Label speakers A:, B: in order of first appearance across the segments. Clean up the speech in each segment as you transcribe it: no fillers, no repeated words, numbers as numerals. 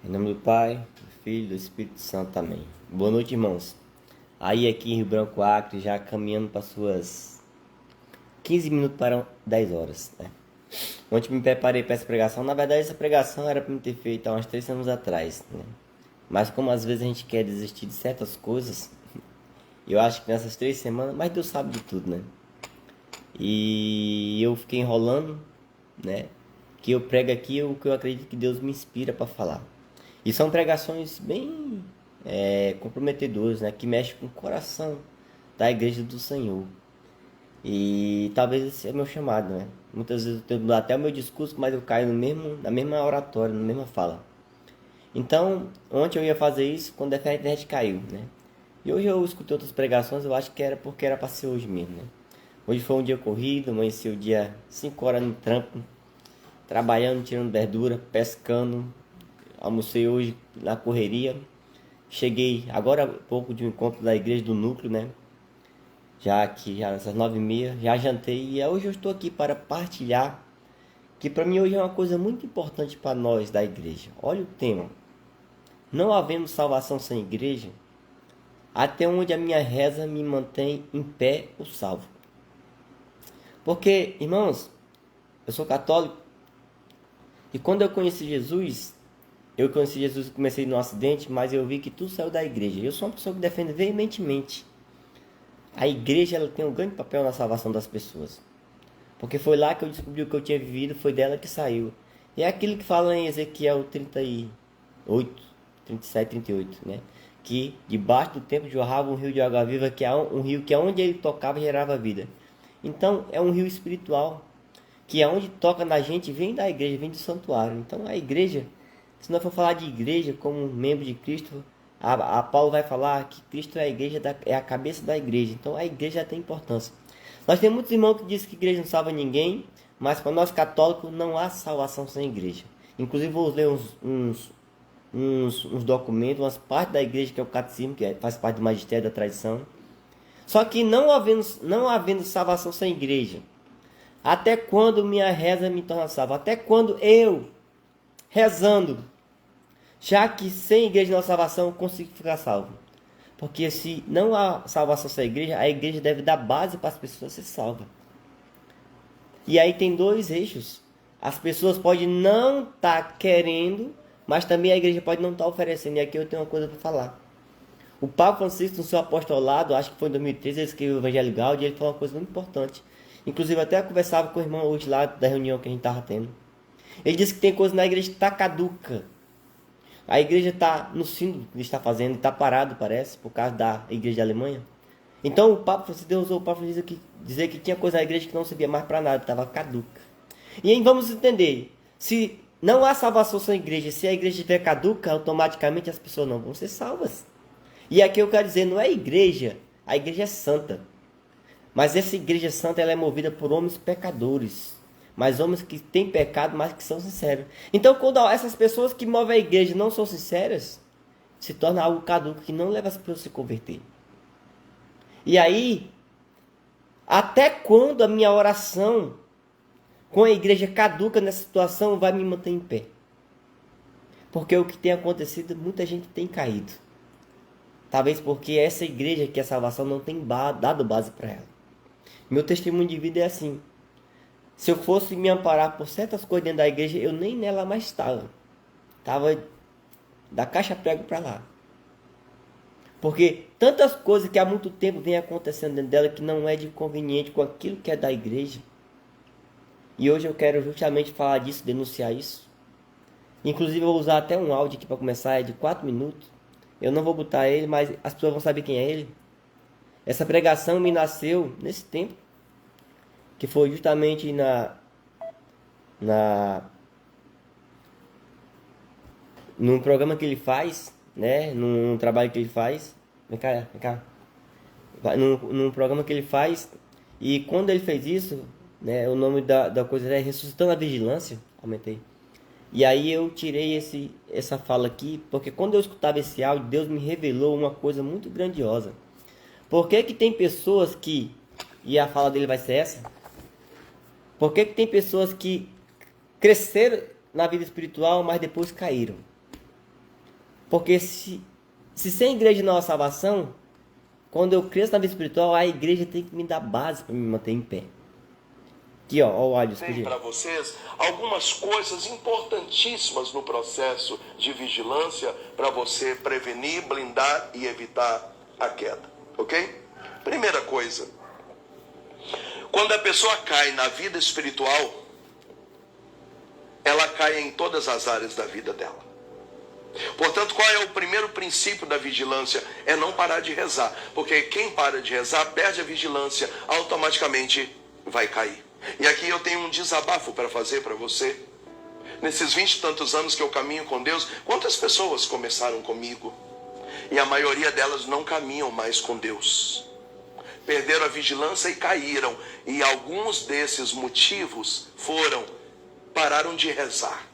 A: Em nome do Pai, do Filho e do Espírito Santo. Amém. Boa noite, irmãos. Aí aqui em Rio Branco, Acre, já caminhando para suas 15 minutos para 10 horas, né? Ontem me preparei para essa pregação. Na verdade, essa pregação era para me ter feito há uns 3 anos atrás, né? Mas como às vezes a gente quer desistir de certas coisas, eu acho que nessas 3 semanas, mas Deus sabe de tudo, né? E eu fiquei enrolando, né? Que eu prego aqui o que eu acredito que Deus me inspira para falar. E são pregações bem comprometedoras, né? Que mexem com o coração da igreja do Senhor. E talvez esse é meu chamado, né? Muitas vezes eu tenho até o meu discurso, mas eu caio na mesma oratória, na mesma fala. Então, ontem eu ia fazer isso quando a internet caiu, né? E hoje eu escutei outras pregações, eu acho que era porque era para ser hoje mesmo, né? Hoje foi um dia corrido, amanheci o dia 5 horas no trampo, trabalhando, tirando verdura, pescando. Almocei hoje na correria. Cheguei agora há pouco de um encontro da igreja do núcleo, né? Já aqui, já nessas 9h30, já jantei e hoje eu estou aqui para partilhar, que para mim hoje é uma coisa muito importante para nós da igreja. Olha o tema. Não havendo salvação sem igreja, até onde a minha reza me mantém em pé o salvo. Porque, irmãos, eu sou católico e quando eu conheci Jesus e comecei no acidente, mas eu vi que tudo saiu da igreja. Eu sou uma pessoa que defende veementemente. A igreja ela tem um grande papel na salvação das pessoas. Porque foi lá que eu descobri o que eu tinha vivido, foi dela que saiu. E é aquilo que fala em Ezequiel 38, 37, 38, né? Que debaixo do templo jorrava um rio de água viva, que é um rio que aonde ele tocava gerava vida. Então é um rio espiritual, que aonde toca na gente vem da igreja, vem do santuário. Então a igreja, se nós for falar de igreja como membro de Cristo, a Paulo vai falar que Cristo é a igreja, é a cabeça da igreja. Então a igreja tem importância. Nós temos muitos irmãos que dizem que a igreja não salva ninguém, mas para nós católicos não há salvação sem igreja. Inclusive vou ler uns documentos, umas partes da igreja que é o catecismo, que faz parte do magistério da tradição. Só que não havendo salvação sem igreja, até quando minha reza me torna salvo? Até quando eu, rezando, já que sem igreja não há salvação, eu consigo ficar salvo? Porque se não há salvação sem igreja, a igreja deve dar base para as pessoas ser salvas. E aí tem dois eixos. As pessoas podem não estar querendo, mas também a igreja pode não estar oferecendo. E aqui eu tenho uma coisa para falar. O Papa Francisco, no seu apostolado, acho que foi em 2013, ele escreveu o Evangelho Gaudium, e ele falou uma coisa muito importante. Inclusive, até eu conversava com o irmão hoje lá da reunião que a gente estava tendo. Ele disse que tem coisa na igreja que está caduca. A igreja está no sínodo que ele está fazendo, está parado, parece, por causa da igreja da Alemanha. Então, o Papa Francisco, Deus usou o Papa Francisco dizer que tinha coisa na igreja que não servia mais para nada, estava caduca. E aí vamos entender, se não há salvação sem igreja, se a igreja estiver caduca, automaticamente as pessoas não vão ser salvas. E aqui eu quero dizer, não é a igreja é santa. Mas essa igreja santa ela é movida por homens pecadores. Mas homens que têm pecado, mas que são sinceros. Então, quando essas pessoas que movem a igreja não são sinceras, se torna algo caduco que não leva as pessoas a se converter. E aí, até quando a minha oração com a igreja caduca nessa situação vai me manter em pé? Porque o que tem acontecido, muita gente tem caído. Talvez porque essa igreja que é a salvação não tem dado base para ela. Meu testemunho de vida é assim. Se eu fosse me amparar por certas coisas dentro da igreja, eu nem nela mais estava. Estava da caixa prego para lá. Porque tantas coisas que há muito tempo vem acontecendo dentro dela que não é de conveniente com aquilo que é da igreja. E hoje eu quero justamente falar disso, denunciar isso. Inclusive eu vou usar até um áudio aqui para começar, é de 4 minutos. Eu não vou botar ele, mas as pessoas vão saber quem é ele. Essa pregação me nasceu nesse tempo, que foi justamente num programa que ele faz, né? Num trabalho que ele faz. Vem cá, vem cá. Num programa que ele faz. E quando ele fez isso, né? O nome da coisa é Ressuscitando a Vigilância. Aumentei. E aí eu tirei essa fala aqui, porque quando eu escutava esse áudio, Deus me revelou uma coisa muito grandiosa. Por que tem pessoas que, e a fala dele vai ser essa, por que tem pessoas que cresceram na vida espiritual, mas depois caíram? Porque se sem igreja não há salvação, quando eu cresço na vida espiritual, a igreja tem que me dar base para me manter em pé. Aqui, ó, o áudio.
B: Tem para vocês algumas coisas importantíssimas no processo de vigilância para você prevenir, blindar e evitar a queda, ok? Primeira coisa, quando a pessoa cai na vida espiritual, ela cai em todas as áreas da vida dela. Portanto, qual é o primeiro princípio da vigilância? É não parar de rezar, porque quem para de rezar perde a vigilância, automaticamente vai cair. E aqui eu tenho um desabafo para fazer para você. Nesses 20 e tantos anos que eu caminho com Deus, quantas pessoas começaram comigo? E a maioria delas não caminham mais com Deus. Perderam a vigilância e caíram. E alguns desses motivos pararam de rezar.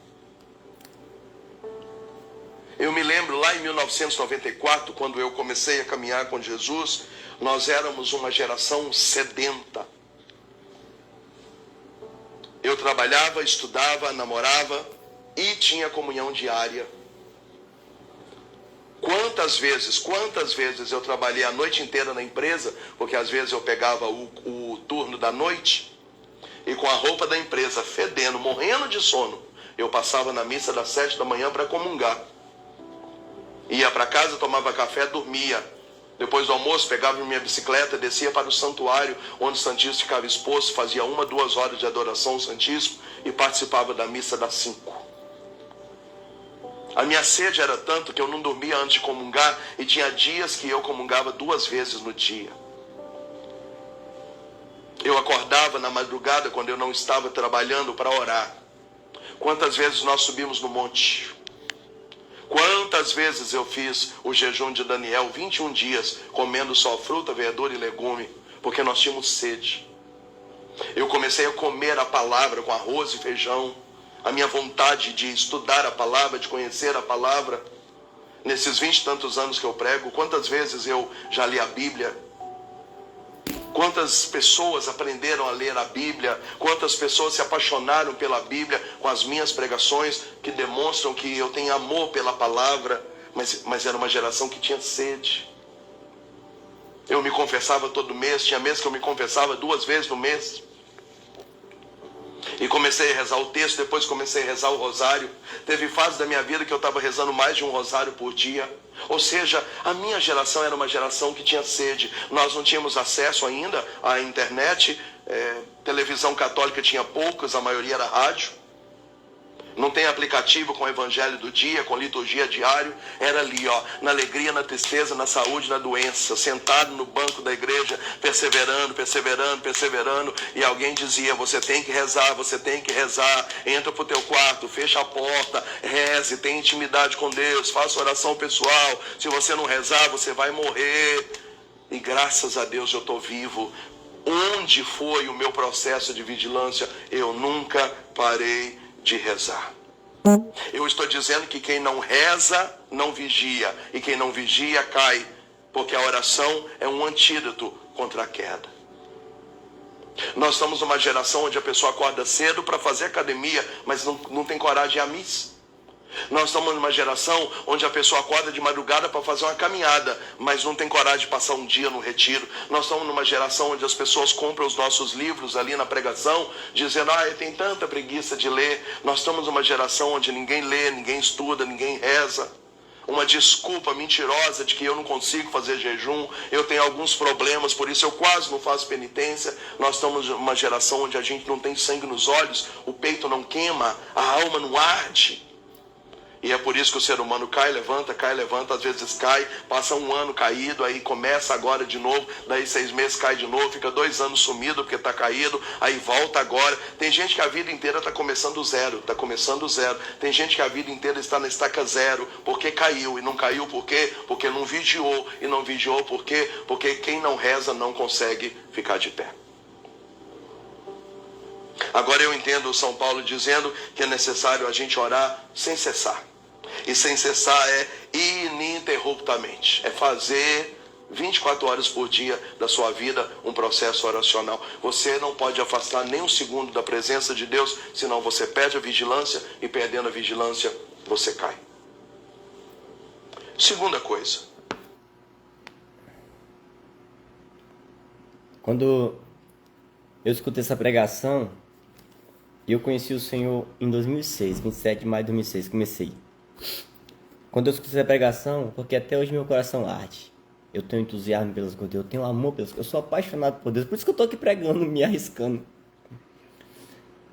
B: Eu me lembro lá em 1994, quando eu comecei a caminhar com Jesus, nós éramos uma geração sedenta. Eu trabalhava, estudava, namorava e tinha comunhão diária. Quantas vezes eu trabalhei a noite inteira na empresa, porque às vezes eu pegava o turno da noite e com a roupa da empresa fedendo, morrendo de sono, eu passava na missa das 7 da manhã para comungar. Ia para casa, tomava café, dormia. Depois do almoço, pegava minha bicicleta, descia para o santuário, onde o Santíssimo ficava exposto, fazia 1 2 horas de adoração ao Santíssimo e participava da missa das 5. A minha sede era tanto que eu não dormia antes de comungar e tinha dias que eu comungava 2 vezes no dia. Eu acordava na madrugada quando eu não estava trabalhando para orar. Quantas vezes nós subimos no monte? Quantas vezes eu fiz o jejum de Daniel, 21 dias, comendo só fruta, verdura e legume, porque nós tínhamos sede. Eu comecei a comer a palavra com arroz e feijão, a minha vontade de estudar a palavra, de conhecer a palavra. Nesses 20 e tantos anos que eu prego, quantas vezes eu já li a Bíblia? Quantas pessoas aprenderam a ler a Bíblia? Quantas pessoas se apaixonaram pela Bíblia com as minhas pregações, que demonstram que eu tenho amor pela palavra, mas era uma geração que tinha sede. Eu me confessava todo mês, tinha mês que eu me confessava 2 vezes no mês. E comecei a rezar o texto, depois comecei a rezar o rosário. Teve fase da minha vida que eu estava rezando mais de um rosário por dia. Ou seja, a minha geração era uma geração que tinha sede. Nós não tínhamos acesso ainda à internet, televisão católica tinha poucas, a maioria era rádio. Não tem aplicativo com o evangelho do dia, com liturgia diário. Era ali, ó, na alegria, na tristeza, na saúde, na doença, sentado no banco da igreja, perseverando. E alguém dizia, você tem que rezar, entra pro teu quarto, fecha a porta, reze, tem intimidade com Deus, faça oração pessoal. Se você não rezar, você vai morrer. E graças a Deus eu estou vivo. Onde foi o meu processo de vigilância? Eu nunca parei de rezar. Eu estou dizendo que quem não reza, não vigia. E quem não vigia, cai. Porque a oração é um antídoto contra a queda. Nós estamos numa geração onde a pessoa acorda cedo para fazer academia, mas não tem coragem de ir à missa. Nós estamos numa geração onde a pessoa acorda de madrugada para fazer uma caminhada, mas não tem coragem de passar um dia no retiro. Nós estamos numa geração onde as pessoas compram os nossos livros ali na pregação, dizendo, eu tenho tanta preguiça de ler. Nós estamos numa geração onde ninguém lê, ninguém estuda, ninguém reza. Uma desculpa mentirosa de que eu não consigo fazer jejum, eu tenho alguns problemas, por isso eu quase não faço penitência. Nós estamos numa geração onde a gente não tem sangue nos olhos, o peito não queima, a alma não arde. E é por isso que o ser humano cai, levanta, às vezes cai, passa 1 ano caído, aí começa agora de novo, daí 6 meses cai de novo, fica 2 anos sumido porque está caído, aí volta agora. Tem gente que a vida inteira está começando do zero. Tem gente que a vida inteira está na estaca zero, porque caiu, e não caiu por quê? Porque não vigiou, e não vigiou por quê? Porque quem não reza não consegue ficar de pé. Agora eu entendo o São Paulo dizendo que é necessário a gente orar sem cessar. E sem cessar é ininterruptamente. É fazer 24 horas por dia da sua vida um processo oracional. Você não pode afastar nem um segundo da presença de Deus, senão você perde a vigilância, e perdendo a vigilância, você cai. Segunda coisa.
A: Quando eu escutei essa pregação, eu conheci o Senhor em 2006, 27 de maio de 2006, comecei. Quando eu escutei essa pregação, porque até hoje meu coração arde. Eu tenho entusiasmo pelas coisas de Deus, eu tenho amor pelas coisas, eu sou apaixonado por Deus, por isso que eu estou aqui pregando, me arriscando.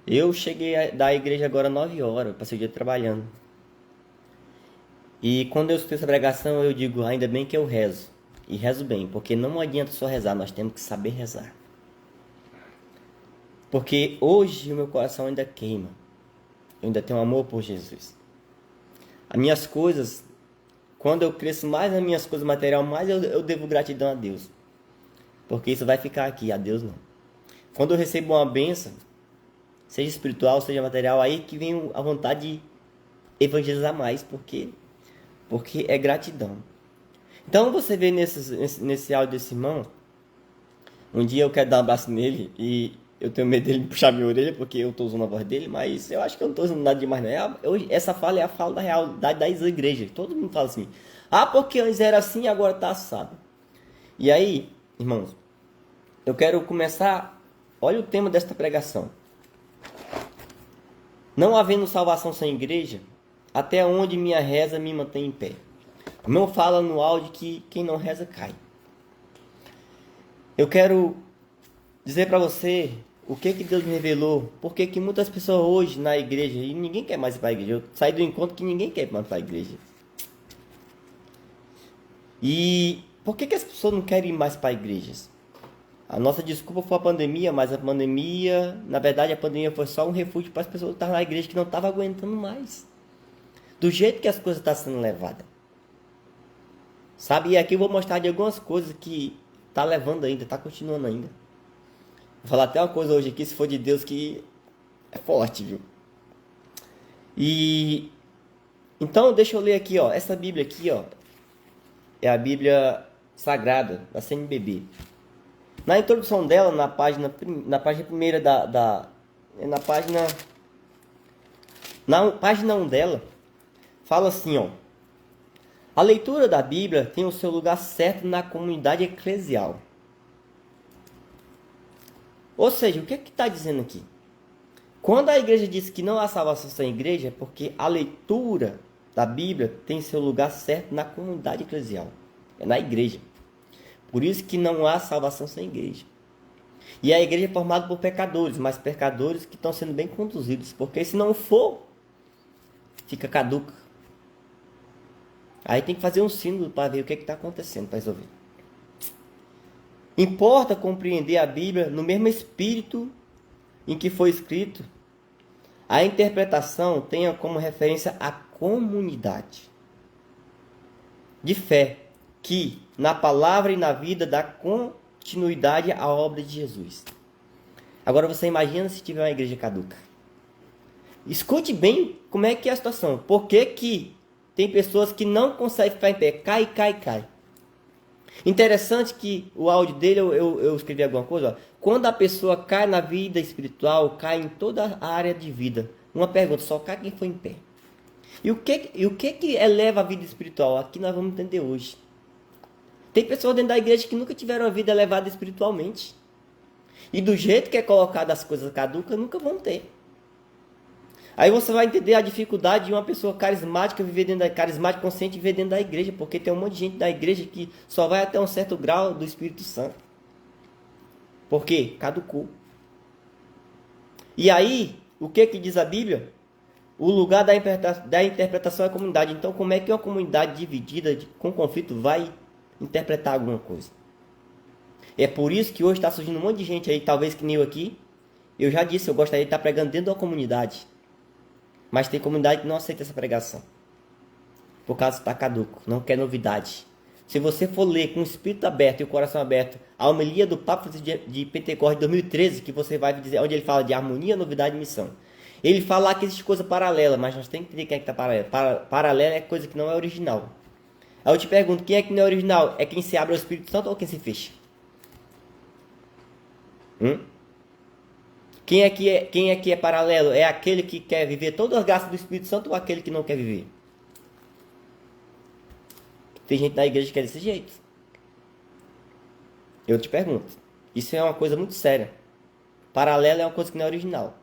A: Eu cheguei da igreja agora 9 horas, eu passei o dia trabalhando. E quando eu escutei essa pregação, eu digo, ainda bem que eu rezo. E rezo bem, porque não adianta só rezar, nós temos que saber rezar. Porque hoje o meu coração ainda queima. Eu ainda tenho amor por Jesus. As minhas coisas, quando eu cresço mais nas minhas coisas materiais, mais eu devo gratidão a Deus. Porque isso vai ficar aqui, a Deus não. Quando eu recebo uma bênção, seja espiritual, seja material, aí que vem a vontade de evangelizar mais, porque é gratidão. Então você vê nesse áudio desse irmão, um dia eu quero dar um abraço nele e eu tenho medo dele puxar minha orelha porque eu estou usando a voz dele, mas eu acho que eu não estou usando nada demais, né? Essa fala é a fala da realidade das igrejas. Todo mundo fala assim, porque antes era assim e agora está assado. E aí, irmãos, eu quero começar, olha o tema desta pregação. Não havendo salvação sem igreja, até onde minha reza me mantém em pé. O irmão fala no áudio que quem não reza cai. Eu quero dizer para você o que Deus me revelou. Porque que muitas pessoas hoje na igreja, e ninguém quer mais ir para a igreja. Eu saí do encontro que ninguém quer mais para a igreja. E por que as pessoas não querem ir mais para igrejas? A nossa desculpa foi a pandemia, mas a pandemia, na verdade a pandemia foi só um refúgio para as pessoas que estavam na igreja que não estavam aguentando mais. Do jeito que as coisas estão sendo levadas. Sabe, e aqui eu vou mostrar de algumas coisas que tá levando ainda, tá continuando ainda. Vou falar até uma coisa hoje aqui, se for de Deus, que é forte, viu? E então, deixa eu ler aqui, ó. Essa Bíblia aqui, ó, é a Bíblia Sagrada da CNBB. Na introdução dela, na página primeira na página 1 dela, fala assim, ó. A leitura da Bíblia tem o seu lugar certo na comunidade eclesial. Ou seja, o que está dizendo aqui? Quando a igreja diz que não há salvação sem igreja, é porque a leitura da Bíblia tem seu lugar certo na comunidade eclesial. É na igreja. Por isso que não há salvação sem igreja. E a igreja é formada por pecadores, mas pecadores que estão sendo bem conduzidos. Porque se não for, fica caduca. Aí tem que fazer um símbolo para ver o que está acontecendo, para resolver. Importa compreender a Bíblia no mesmo espírito em que foi escrito. A interpretação tenha como referência a comunidade de fé que, na palavra e na vida, dá continuidade à obra de Jesus. Agora você imagina se tiver uma igreja caduca. Escute bem como é que é a situação. Por que tem pessoas que não conseguem ficar em pé? Cai. Interessante que o áudio dele, eu escrevi alguma coisa. Ó. Quando a pessoa cai na vida espiritual, cai em toda a área de vida. Uma pergunta, só cai quem foi em pé. E o que eleva a vida espiritual? Aqui nós vamos entender hoje. Tem pessoas dentro da igreja que nunca tiveram a vida elevada espiritualmente. E do jeito que é colocado as coisas caducas, nunca vão ter. Aí você vai entender a dificuldade de uma pessoa carismática viver dentro da carismática consciente viver dentro da igreja, porque tem um monte de gente da igreja que só vai até um certo grau do Espírito Santo. Por quê? Caducou. E aí, o que diz a Bíblia? O lugar da interpretação é a comunidade. Então, como é que uma comunidade dividida com conflito vai interpretar alguma coisa? É por isso que hoje está surgindo um monte de gente aí, talvez que nem eu aqui. Eu já disse, eu gostaria de estar pregando dentro de uma comunidade. Mas tem comunidade que não aceita essa pregação. Por causa está caduco, não quer novidade. Se você for ler com o espírito aberto e o coração aberto a homilia do Papa de Pentecostes de 2013, que você vai dizer, onde ele fala de harmonia, novidade e missão. Ele fala lá que existe coisa paralela, mas nós temos que entender quem é que está paralela. Paralela é coisa que não é original. Aí eu te pergunto, quem é que não é original? É quem se abre ao Espírito Santo ou quem se fecha? Quem é que é paralelo? É aquele que quer viver todas as graças do Espírito Santo ou aquele que não quer viver? Tem gente na igreja que é desse jeito. Eu te pergunto. Isso é uma coisa muito séria. Paralelo é uma coisa que não é original.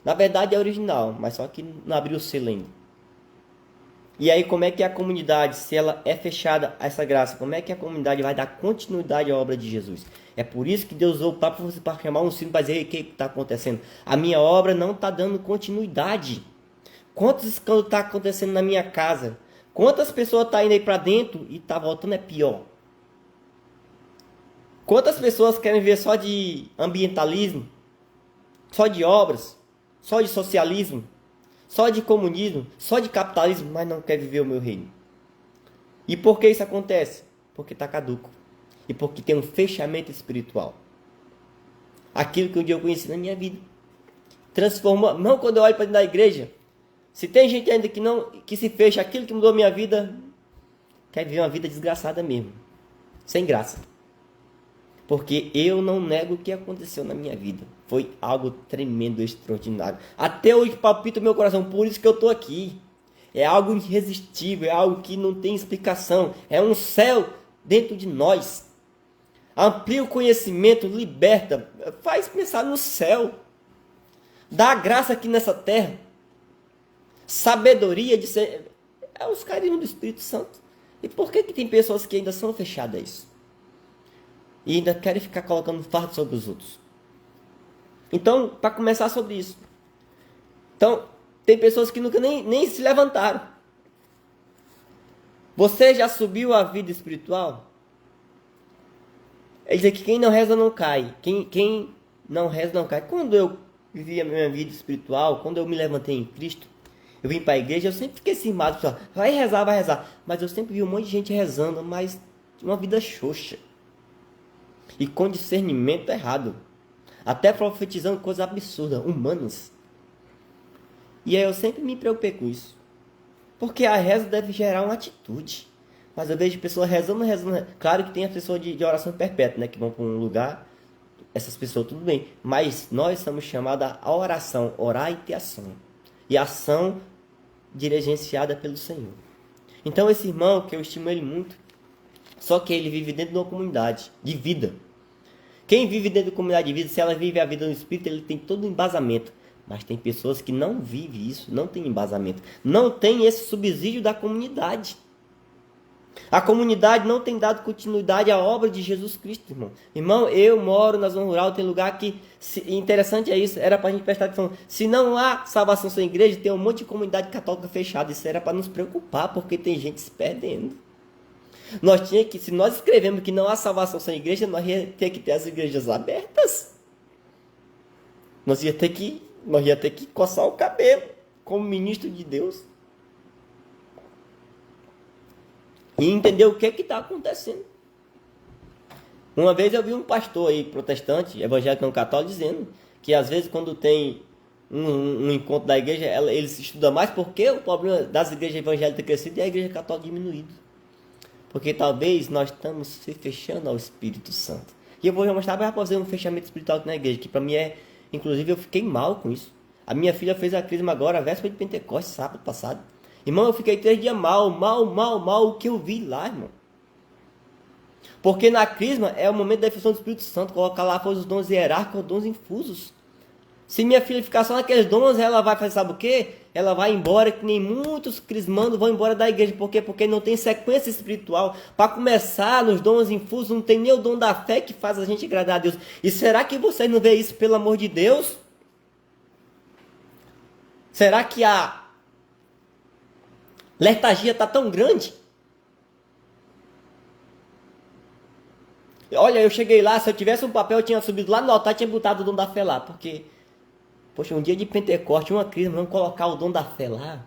A: Na verdade é original, mas só que não abriu o selo ainda. E aí como é que a comunidade, se ela é fechada a essa graça, como é que a comunidade vai dar continuidade à obra de Jesus? É por isso que Deus usou o papo para chamar um sino para dizer o que está acontecendo. A minha obra não está dando continuidade. Quantos escândalos está acontecendo na minha casa? Quantas pessoas estão indo aí para dentro e está voltando é pior? Quantas pessoas querem viver só de ambientalismo? Só de obras? Só de socialismo? Só de comunismo? Só de capitalismo? Mas não quer viver o meu reino. E por que isso acontece? Porque está caduco. E porque tem um fechamento espiritual. Aquilo que um dia eu conheci na minha vida. Transformou. Não quando eu olho para dentro da igreja. Se tem gente ainda que se fecha, aquilo que mudou a minha vida, quer viver uma vida desgraçada mesmo. Sem graça. Porque eu não nego o que aconteceu na minha vida. Foi algo tremendo, extraordinário. Até hoje palpita o meu coração, por isso que eu estou aqui. É algo irresistível, é algo que não tem explicação. É um céu dentro de nós. Amplia o conhecimento, liberta, faz pensar no céu. Dá graça aqui nessa terra. Sabedoria de ser... É os carinhos do Espírito Santo. E por que tem pessoas que ainda são fechadas a isso? E ainda querem ficar colocando fardo sobre os outros. Então, para começar sobre isso. Então, tem pessoas que nunca nem se levantaram. Você já subiu a vida espiritual? É dizer que quem não reza não cai. Quem não reza não cai. Quando eu vivi a minha vida espiritual, quando eu me levantei em Cristo, eu vim para a igreja, eu sempre fiquei cismado. Pessoal, vai rezar, vai rezar. Mas eu sempre vi um monte de gente rezando, mas uma vida xoxa. E com discernimento errado. Até profetizando coisas absurdas, humanas. E aí eu sempre me preocupei com isso. Porque a reza deve gerar uma atitude. Mas eu vejo pessoas rezando. Claro que tem as pessoas de oração perpétua, né? Que vão para um lugar. Essas pessoas, tudo bem. Mas nós somos chamados a oração. Orar e ter ação. E ação dirigenciada pelo Senhor. Então esse irmão, que eu estimo ele muito. Só que ele vive dentro de uma comunidade de vida. Quem vive dentro da comunidade de vida, se ela vive a vida no Espírito, ele tem todo o embasamento. Mas tem pessoas que não vivem isso, não tem embasamento. Não tem esse subsídio da comunidade. A comunidade não tem dado continuidade à obra de Jesus Cristo, irmão. Irmão, eu moro na zona rural, tem lugar que... Interessante é isso, era para a gente prestar atenção. Se não há salvação sem igreja, tem um monte de comunidade católica fechada. Isso era para nos preocupar, porque tem gente se perdendo. Nós tinha que, se nós escrevemos que não há salvação sem igreja, nós ia ter que ter as igrejas abertas. Nós ia ter que coçar o cabelo como ministro de Deus. E entender o que está acontecendo. Uma vez eu vi um pastor aí, protestante, evangélico não católico, dizendo que às vezes quando tem um encontro da igreja, eles estudam mais porque o problema das igrejas evangélicas ter crescido e a igreja católica diminuído. Porque talvez nós estamos se fechando ao Espírito Santo. E eu vou mostrar para fazer um fechamento espiritual aqui na igreja, que para mim é... Inclusive eu fiquei mal com isso. A minha filha fez a crisma agora, véspera de Pentecostes, sábado passado. Irmão, eu fiquei 3 dias mal. O que eu vi lá, irmão. Porque na crisma é o momento da efusão do Espírito Santo. Colocar lá os dons hierárquicos, os dons infusos. Se minha filha ficar só naqueles dons, ela vai fazer, sabe o quê? Ela vai embora, que nem muitos crismandos vão embora da igreja. Por quê? Porque não tem sequência espiritual. Para começar, nos dons infusos, não tem nem o dom da fé que faz a gente agradar a Deus. E será que vocês não veem isso, pelo amor de Deus? Será que a letargia está tão grande? Olha, eu cheguei lá, se eu tivesse um papel, eu tinha subido lá no altar e tinha botado o dom da fé lá. Porque... Poxa, um dia de Pentecoste, uma crise, vamos colocar o dom da fé lá.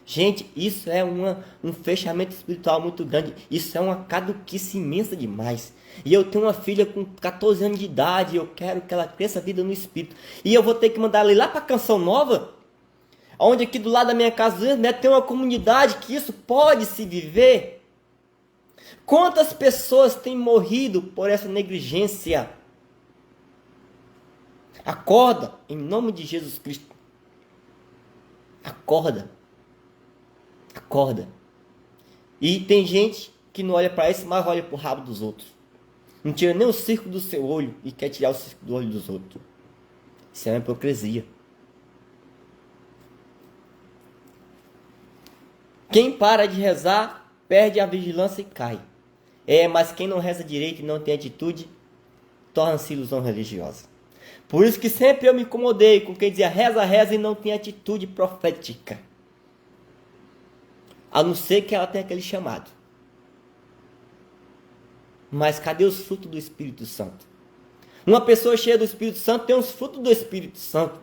A: Gente, isso é um fechamento espiritual muito grande. Isso é uma caduquice imensa demais. E eu tenho uma filha com 14 anos de idade. Eu quero que ela cresça a vida no Espírito. E eu vou ter que mandar ela ir lá para Canção Nova, onde aqui do lado da minha casa, né, tem uma comunidade que isso pode se viver. Quantas pessoas têm morrido por essa negligência? Acorda, em nome de Jesus Cristo. Acorda. Acorda. E tem gente que não olha para esse, mas olha para o rabo dos outros. Não tira nem o circo do seu olho e quer tirar o circo do olho dos outros. Isso é uma hipocrisia. Quem para de rezar, perde a vigilância e cai. Mas quem não reza direito e não tem atitude, torna-se ilusão religiosa. Por isso que sempre eu me incomodei com quem dizia reza, reza e não tem atitude profética. A não ser que ela tenha aquele chamado. Mas cadê os frutos do Espírito Santo? Uma pessoa cheia do Espírito Santo tem os frutos do Espírito Santo.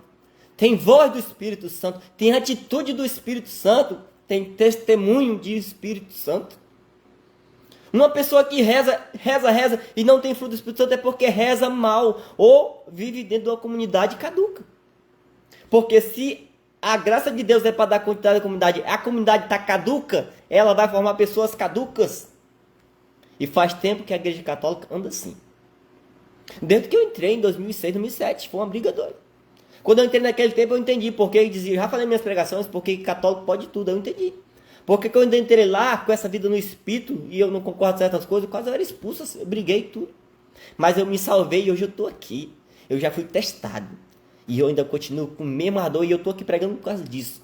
A: Tem voz do Espírito Santo. Tem atitude do Espírito Santo. Tem testemunho de Espírito Santo. Uma pessoa que reza e não tem fruto do Espírito Santo é porque reza mal ou vive dentro de uma comunidade caduca. Porque se a graça de Deus é para dar continuidade à comunidade está caduca, ela vai formar pessoas caducas. E faz tempo que a Igreja Católica anda assim. Desde que eu entrei em 2006, 2007, foi uma briga doida. Quando eu entrei naquele tempo, eu entendi porque ele dizia, já falei minhas pregações, porque católico pode tudo, eu entendi. Porque quando eu entrei lá, com essa vida no espírito, e eu não concordo com certas coisas, quase eu era expulso, eu briguei tudo. Mas eu me salvei e hoje eu estou aqui. Eu já fui testado. E eu ainda continuo com o mesmo ardor, e eu estou aqui pregando por causa disso.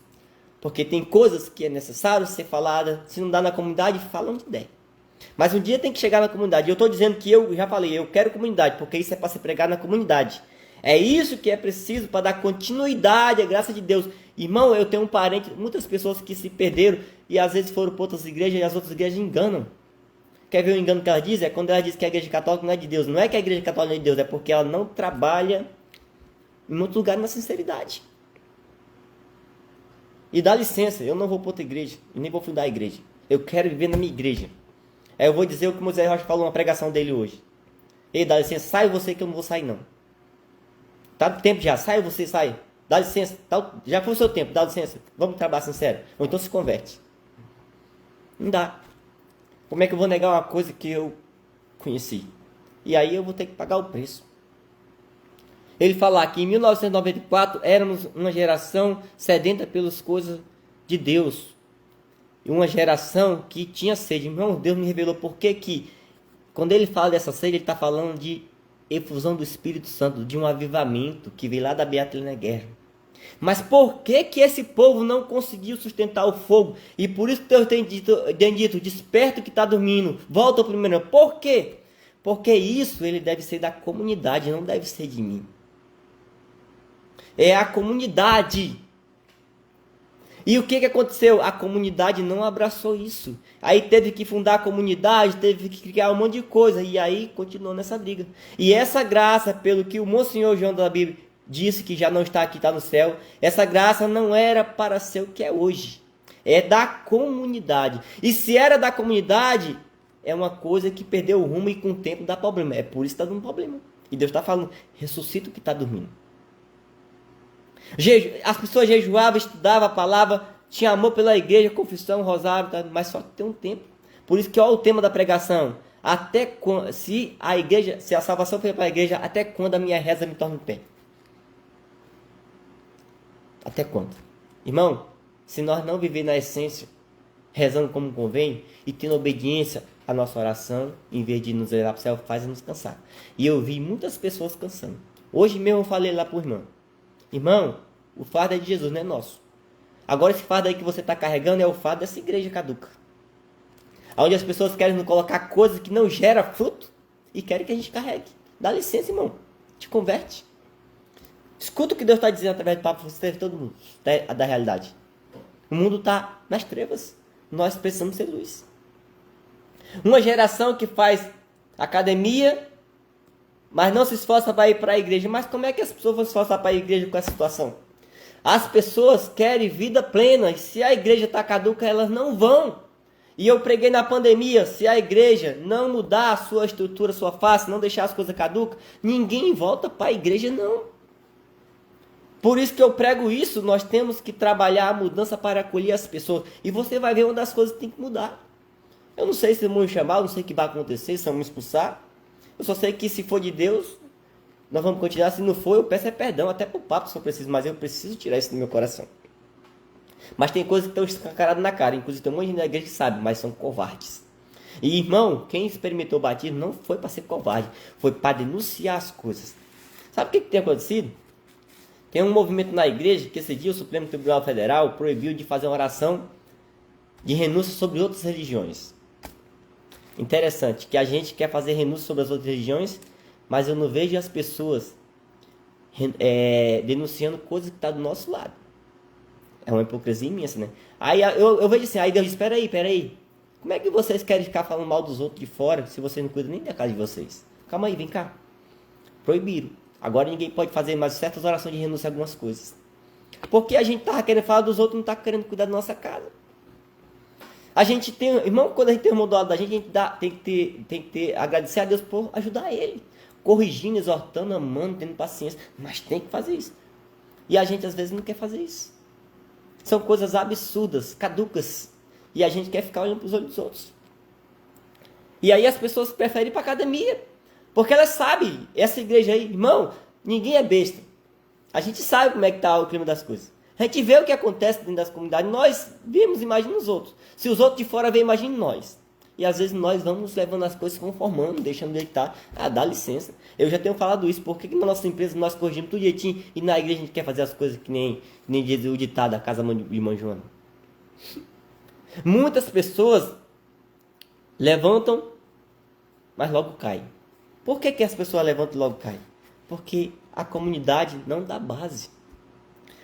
A: Porque tem coisas que é necessário ser falada, se não dá na comunidade, fala onde der. Mas um dia tem que chegar na comunidade. Eu estou dizendo que eu já falei, eu quero comunidade, porque isso é para se pregar na comunidade. É isso que é preciso para dar continuidade à graça de Deus. Irmão, eu tenho um parente, muitas pessoas que se perderam e às vezes foram para outras igrejas e as outras igrejas enganam. Quer ver o engano que ela diz? É quando ela diz que a igreja católica não é de Deus. Não é que a igreja católica não é de Deus, é porque ela não trabalha em outro lugar na sinceridade. E dá licença, eu não vou para outra igreja, e nem vou fundar a igreja. Eu quero viver na minha igreja. Aí eu vou dizer o que o Moisés Rocha falou na pregação dele hoje. Ei, dá licença, sai você que eu não vou sair não. Tá do tempo já, sai você, sai. Dá licença, já foi o seu tempo, dá licença. Vamos trabalhar sincero. Ou então se converte. Não dá. Como é que eu vou negar uma coisa que eu conheci? E aí eu vou ter que pagar o preço. Ele fala que em 1994 éramos uma geração sedenta pelas coisas de Deus. E uma geração que tinha sede. Irmão, Deus me revelou por que quando ele fala dessa sede, ele está falando de efusão do Espírito Santo, de um avivamento que veio lá da Beatriz Guerra. Mas por que esse povo não conseguiu sustentar o fogo? E por isso Deus tem dito, desperta o que está dormindo, volta ao primeiro. Por quê? Porque isso ele deve ser da comunidade, não deve ser de mim. É a comunidade. E o que aconteceu? A comunidade não abraçou isso. Aí teve que fundar a comunidade, teve que criar um monte de coisa. E aí continuou nessa briga. E essa graça, pelo que o Monsenhor João da Bíblia disse que já não está aqui, está no céu. Essa graça não era para ser o que é hoje. É da comunidade. E se era da comunidade, é uma coisa que perdeu o rumo e com o tempo dá problema. É por isso que está dando problema. E Deus está falando, ressuscita o que está dormindo. As pessoas jejuavam, estudavam a palavra, tinham amor pela igreja, confissão, rosário, mas só que tem um tempo. Por isso que olha o tema da pregação. Até quando, se a salvação foi para a igreja, até quando a minha reza me torna em pé? Até quando? Irmão, se nós não viver na essência, rezando como convém e tendo obediência à nossa oração, em vez de nos levar para o céu, faz-nos cansar. E eu vi muitas pessoas cansando. Hoje mesmo eu falei lá para o irmão. Irmão, o fardo é de Jesus, não é nosso. Agora esse fardo aí que você está carregando é o fardo dessa igreja caduca. Onde as pessoas querem nos colocar coisas que não geram fruto e querem que a gente carregue. Dá licença, irmão. Te converte. Escuta o que Deus está dizendo através do papo, você todo mundo, da realidade. O mundo está nas trevas. Nós precisamos ser luz. Uma geração que faz academia, mas não se esforça para ir para a igreja. Mas como é que as pessoas vão se esforçar para ir à igreja com essa situação? As pessoas querem vida plena. E se a igreja está caduca, elas não vão. E eu preguei na pandemia. Se a igreja não mudar a sua estrutura, a sua face, não deixar as coisas caducas, ninguém volta para a igreja, não. Por isso que eu prego isso. Nós temos que trabalhar a mudança para acolher as pessoas. E você vai ver uma das coisas que tem que mudar. Eu não sei se vão me chamar, eu não sei o que vai acontecer, se vão me expulsar. Eu só sei que se for de Deus, nós vamos continuar. Se não for, eu peço perdão, até para o papo se eu preciso, mas eu preciso tirar isso do meu coração. Mas tem coisas que estão escancaradas na cara, inclusive tem um monte de gente na igreja que sabe, mas são covardes. E irmão, quem experimentou o batismo não foi para ser covarde, foi para denunciar as coisas. Sabe o que tem acontecido? Tem um movimento na igreja que esse dia o Supremo Tribunal Federal proibiu de fazer uma oração de renúncia sobre outras religiões. Interessante, que a gente quer fazer renúncia sobre as outras religiões, mas eu não vejo as pessoas denunciando coisas que estão do nosso lado. É uma hipocrisia imensa, né? Aí eu vejo assim, aí Deus diz, peraí. Como é que vocês querem ficar falando mal dos outros de fora, se vocês não cuidam nem da casa de vocês? Calma aí, vem cá. Proibiram. Agora ninguém pode fazer mais certas orações de renúncia a algumas coisas. Porque a gente estava querendo falar dos outros, não está querendo cuidar da nossa casa. A gente tem, irmão, quando a gente tem o irmão do lado da gente, tem que ter, agradecer a Deus por ajudar ele. Corrigindo, exortando, amando, tendo paciência. Mas tem que fazer isso. E a gente às vezes não quer fazer isso. São coisas absurdas, caducas. E a gente quer ficar olhando para os olhos dos outros. E aí as pessoas preferem ir para a academia. Porque elas sabem, essa igreja aí, irmão, ninguém é besta. A gente sabe como é que está o clima das coisas. A gente vê o que acontece dentro das comunidades. Nós vemos, imagina os outros. Se os outros de fora veem, imagine nós. E às vezes nós vamos levando as coisas, conformando, deixando ele estar. Ah, dá licença. Eu já tenho falado isso. Por que na nossa empresa nós corrigimos tudo direitinho e na igreja a gente quer fazer as coisas que nem diz o ditado da casa de Mãe Joana? Muitas pessoas levantam, mas logo caem. Por que as pessoas levantam e logo caem? Porque a comunidade não dá base.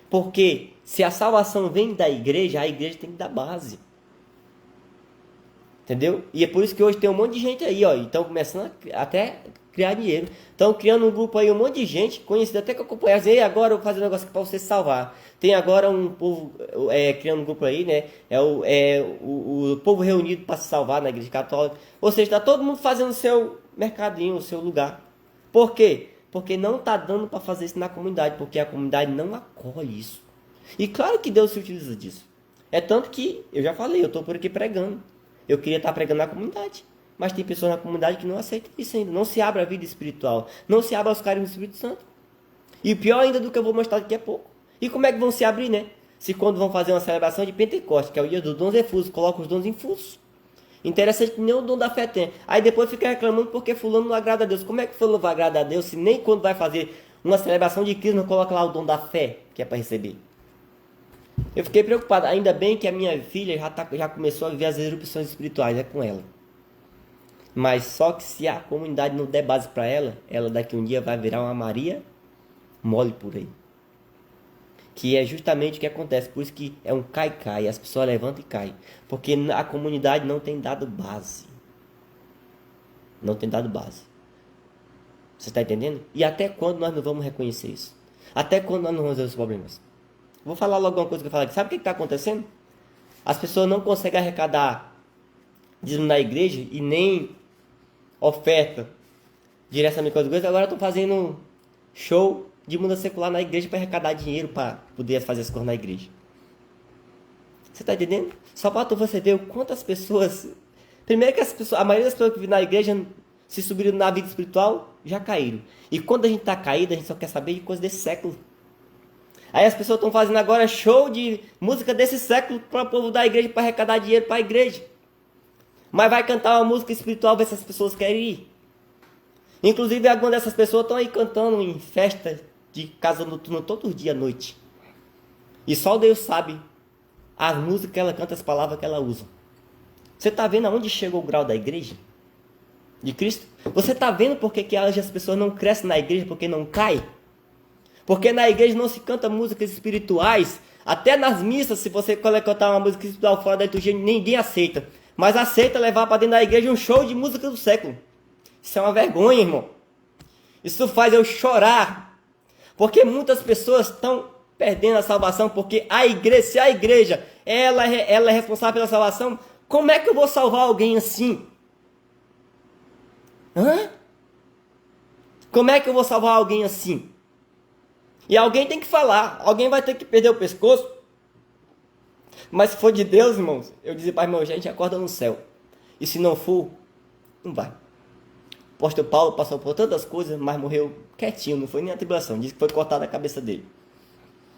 A: Porque se a salvação vem da igreja, a igreja tem que dar base. Entendeu? E é por isso que hoje tem um monte de gente aí, ó. Estão começando até criar dinheiro. Estão criando um grupo aí, um monte de gente, conhecido até que acompanha. E agora eu vou fazer um negócio para você salvar. Tem agora um povo criando um grupo aí, né? O povo reunido para se salvar na igreja católica. Ou seja, está todo mundo fazendo o seu mercadinho, o seu lugar. Por quê? Porque não está dando para fazer isso na comunidade. Porque a comunidade não acolhe isso. E claro que Deus se utiliza disso. É tanto que, eu já falei, eu estou por aqui pregando. Eu queria estar pregando na comunidade. Mas tem pessoas na comunidade que não aceitam isso ainda. Não se abre a vida espiritual. Não se abre aos carinhos do Espírito Santo. E pior ainda do que eu vou mostrar daqui a pouco. E como é que vão se abrir, né? Se quando vão fazer uma celebração de Pentecostes, que é o dia dos dons efusos, colocam os dons infusos. Interessante que nem o dom da fé tem. Aí depois fica reclamando porque fulano não agrada a Deus. Como é que fulano vai agradar a Deus se nem quando vai fazer uma celebração de Cristo não coloca lá o dom da fé, que é para receber? Eu fiquei preocupado. Ainda bem que a minha filha já começou a viver as erupções espirituais, é com ela. Mas só que se a comunidade não der base para ela, ela daqui um dia vai virar uma Maria mole por aí. Que é justamente o que acontece. Por isso que é um cai-cai. As pessoas levantam e caem. Porque a comunidade não tem dado base. Não tem dado base. Você está entendendo? E até quando nós não vamos reconhecer isso? Até quando nós não vamos resolver os problemas? Vou falar logo uma coisa que eu falei aqui. Sabe o que está acontecendo? As pessoas não conseguem arrecadar dízimo na igreja e nem oferta diretamente com as coisas. Agora estão fazendo show de mundo secular na igreja para arrecadar dinheiro para poder fazer as coisas na igreja. Você está entendendo? Só para você ver o quantas pessoas... Primeiro que a maioria das pessoas que vivem na igreja se subiram na vida espiritual já caíram. E quando a gente está caído, a gente só quer saber de coisas desse século. Aí as pessoas estão fazendo agora show de música desse século para o povo da igreja, para arrecadar dinheiro para a igreja. Mas vai cantar uma música espiritual, ver se as pessoas querem ir. Inclusive, algumas dessas pessoas estão aí cantando em festa de casa noturna todo dia à noite. E só Deus sabe as músicas que ela canta, as palavras que ela usa. Você está vendo aonde chegou o grau da igreja? De Cristo? Você está vendo por que as pessoas não crescem na igreja, porque não caem? Porque na igreja não se canta músicas espirituais. Até nas missas, se você cantar uma música espiritual fora da liturgia, ninguém aceita. Mas aceita levar para dentro da igreja um show de música do século. Isso é uma vergonha, irmão. Isso faz eu chorar. Porque muitas pessoas estão perdendo a salvação. Porque a igreja, se a igreja ela é responsável pela salvação, como é que eu vou salvar alguém assim? Hã? Como é que eu vou salvar alguém assim? E alguém tem que falar. Alguém vai ter que perder o pescoço. Mas se for de Deus, irmãos, eu dizia para irmão, a gente acorda no céu. E se não for, não vai. O apóstolo Paulo passou por tantas coisas, mas morreu quietinho, não foi nem a tribulação. Disse que foi cortada a cabeça dele.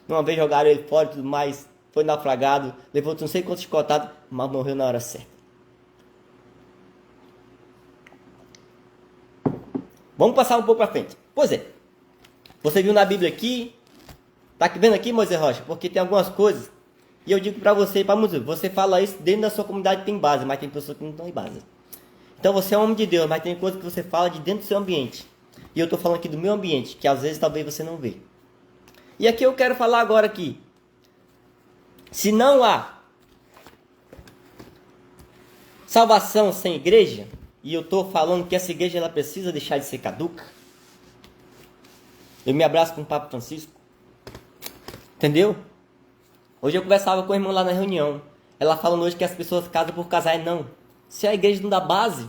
A: Uma vez jogaram ele fora e tudo mais, foi naufragado, levou não sei quantos chicotados, mas morreu na hora certa. Vamos passar um pouco para frente. Pois é. Você viu na Bíblia aqui? Tá vendo aqui, Moisés Rocha? Porque tem algumas coisas. E eu digo para você e para muitos. Você fala isso dentro da sua comunidade tem base, mas tem pessoas que não tem base. Então você é um homem de Deus, mas tem coisas que você fala de dentro do seu ambiente. E eu estou falando aqui do meu ambiente, que às vezes talvez você não vê. E aqui eu quero falar agora aqui. Se não há salvação sem igreja, e eu estou falando que essa igreja ela precisa deixar de ser caduca, eu me abraço com o Papa Francisco. Entendeu? Hoje eu conversava com a irmã lá na reunião. Ela falando hoje que as pessoas casam por casar. Não. Se a igreja não dá base,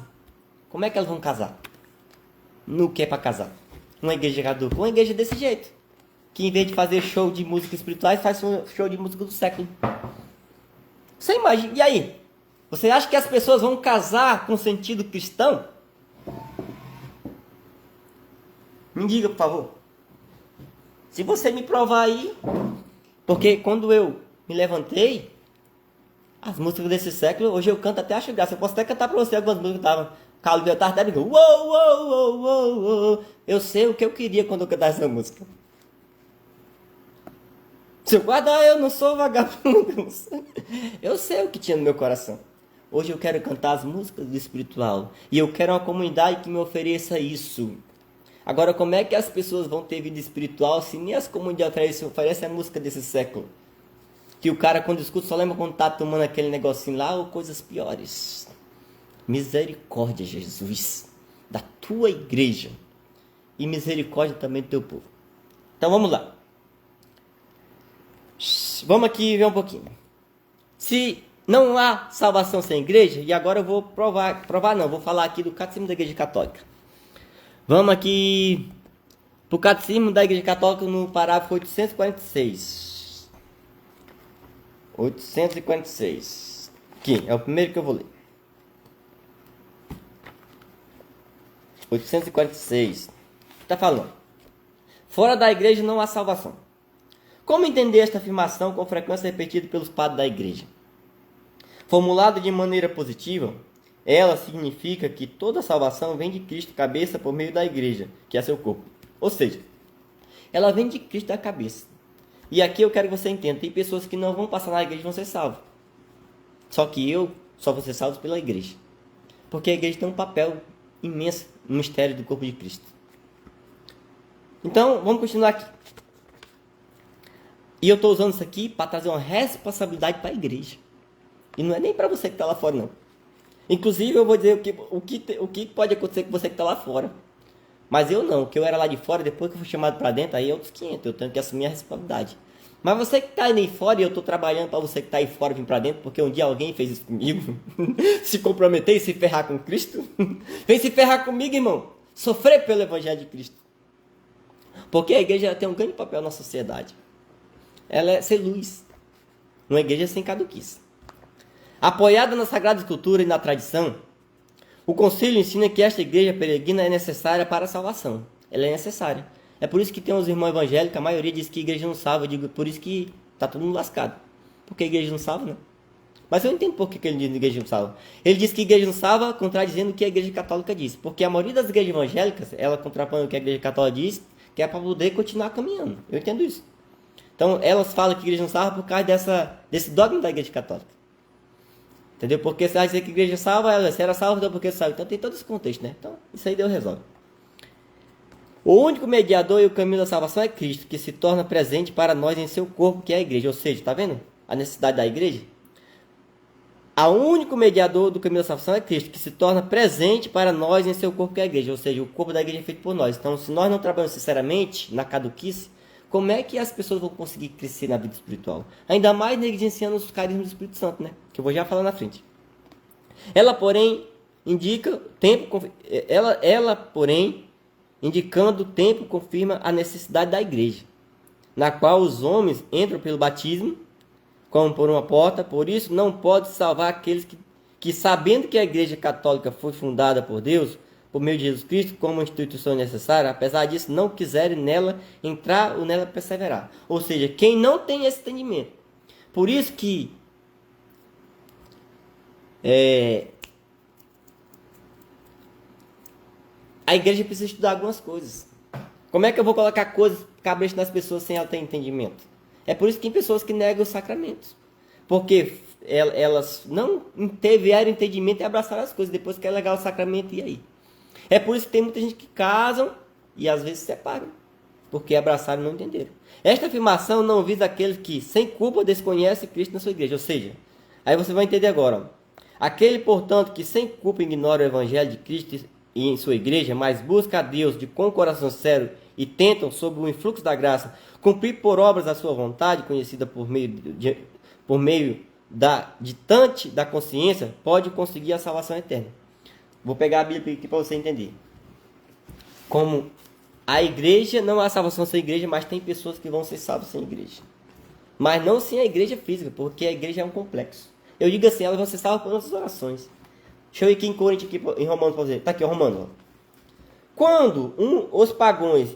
A: como é que elas vão casar? No que é para casar? Uma igreja caduca. Uma igreja desse jeito. Que em vez de fazer show de música espirituais, faz um show de música do século. Você imagina. E aí? Você acha que as pessoas vão casar com sentido cristão? Me diga, por favor. Se você me provar aí... Porque quando eu me levantei, as músicas desse século, hoje eu canto até acho graça. Eu posso até cantar para você algumas músicas que estavam... Carlos Beltar até brincando. Uou, uou, uou, uou, uou. Eu sei o que eu queria quando eu cantava essa música. Seu guarda, eu não sou vagabundo. Eu sei o que tinha no meu coração. Hoje eu quero cantar as músicas do espiritual. E eu quero uma comunidade que me ofereça isso. Agora, como é que as pessoas vão ter vida espiritual se nem as comunidades oferecem a música desse século? Que o cara, quando escuta, só lembra quando tá tomando aquele negocinho lá ou coisas piores. Misericórdia, Jesus, da tua igreja. E misericórdia também do teu povo. Então, vamos lá. Vamos aqui ver um pouquinho. Se não há salvação sem igreja, e agora eu vou vou falar aqui do Catecismo da Igreja Católica. Vamos aqui para o Catecismo da Igreja Católica no parágrafo 846. 846. Aqui, é o primeiro que eu vou ler. 846. Está falando. Fora da igreja não há salvação. Como entender esta afirmação com frequência repetida pelos padres da igreja? Formulada de maneira positiva, ela significa que toda salvação vem de Cristo cabeça por meio da igreja, que é seu corpo. Ou seja, ela vem de Cristo da cabeça. E aqui eu quero que você entenda, tem pessoas que não vão passar na igreja e vão ser salvos. Só que eu só vou ser salvo pela igreja. Porque a igreja tem um papel imenso no mistério do corpo de Cristo. Então, vamos continuar aqui. E eu estou usando isso aqui para trazer uma responsabilidade para a igreja. E não é nem para você que está lá fora, não. Inclusive, eu vou dizer o que pode acontecer com você que está lá fora. Mas eu não, que eu era lá de fora, depois que eu fui chamado para dentro, aí é outros 500, eu tenho que assumir a responsabilidade. Mas você que está aí fora, e eu estou trabalhando para você que está aí fora vir para dentro, porque um dia alguém fez isso comigo, se comprometer e se ferrar com Cristo, vem se ferrar comigo, irmão, sofrer pelo Evangelho de Cristo. Porque a igreja tem um grande papel na sociedade. Ela é ser luz, uma igreja sem caduquice. Apoiada na Sagrada Escritura e na tradição, o Concílio ensina que esta igreja peregrina é necessária para a salvação. Ela é necessária. É por isso que tem os irmãos evangélicos, a maioria diz que a igreja não salva. Eu digo, por isso que está todo mundo lascado. Porque a igreja não salva, né? Mas eu entendo por que ele diz que a igreja não salva. Ele diz que a igreja não salva, contradizendo o que a igreja católica diz. Porque a maioria das igrejas evangélicas, ela contrapõe o que a igreja católica diz, que é para poder continuar caminhando. Eu entendo isso. Então, elas falam que a igreja não salva por causa desse dogma da igreja católica. Entendeu? Porque você vai dizer que a igreja salva, ela se era salva, então porque salva. Então tem todo esse contexto, né? Então, isso aí Deus resolve. O único mediador e o caminho da salvação é Cristo, que se torna presente para nós em seu corpo, que é a igreja. Ou seja, tá vendo a necessidade da igreja? O único mediador do caminho da salvação é Cristo, que se torna presente para nós em seu corpo, que é a igreja. Ou seja, o corpo da igreja é feito por nós. Então, se nós não trabalhamos sinceramente na caduquice, como é que as pessoas vão conseguir crescer na vida espiritual? Ainda mais negligenciando os carismas do Espírito Santo, né? Que eu vou já falar na frente. Ela, porém, indicando o tempo, confirma a necessidade da igreja, na qual os homens entram pelo batismo, como por uma porta. Por isso, não pode salvar aqueles que sabendo que a igreja católica foi fundada por Deus, por meio de Jesus Cristo, como uma instituição necessária, apesar disso, não quiserem nela entrar ou nela perseverar. Ou seja, quem não tem esse entendimento. Por isso que a igreja precisa estudar algumas coisas. Como é que eu vou colocar coisas cabresto nas pessoas sem ela ter entendimento? É por isso que tem pessoas que negam os sacramentos. Porque elas não tiveram entendimento e abraçaram as coisas. Depois que é legal o sacramento, e aí? É por isso que tem muita gente que casam e às vezes se separam. Porque abraçaram e não entenderam. Esta afirmação não visa aqueles que, sem culpa, desconhecem Cristo na sua igreja. Ou seja, aí você vai entender agora. Ó. Aquele, portanto, que sem culpa ignora o evangelho de Cristo e em sua igreja, mas busca a Deus com coração sério e tentam, sob o influxo da graça, cumprir por obras a sua vontade, conhecida por meio da ditante da consciência, pode conseguir a salvação eterna. Vou pegar a Bíblia aqui para você entender. Como a igreja, não há salvação sem igreja, mas tem pessoas que vão ser salvas sem igreja. Mas não sem a igreja física, porque a igreja é um complexo. Eu digo assim, elas vão ser salvas por nossas orações. Deixa eu ir aqui em Coríntios, aqui, em Romanos, para dizer. Está aqui, Romanos. Ó. Quando os pagãos,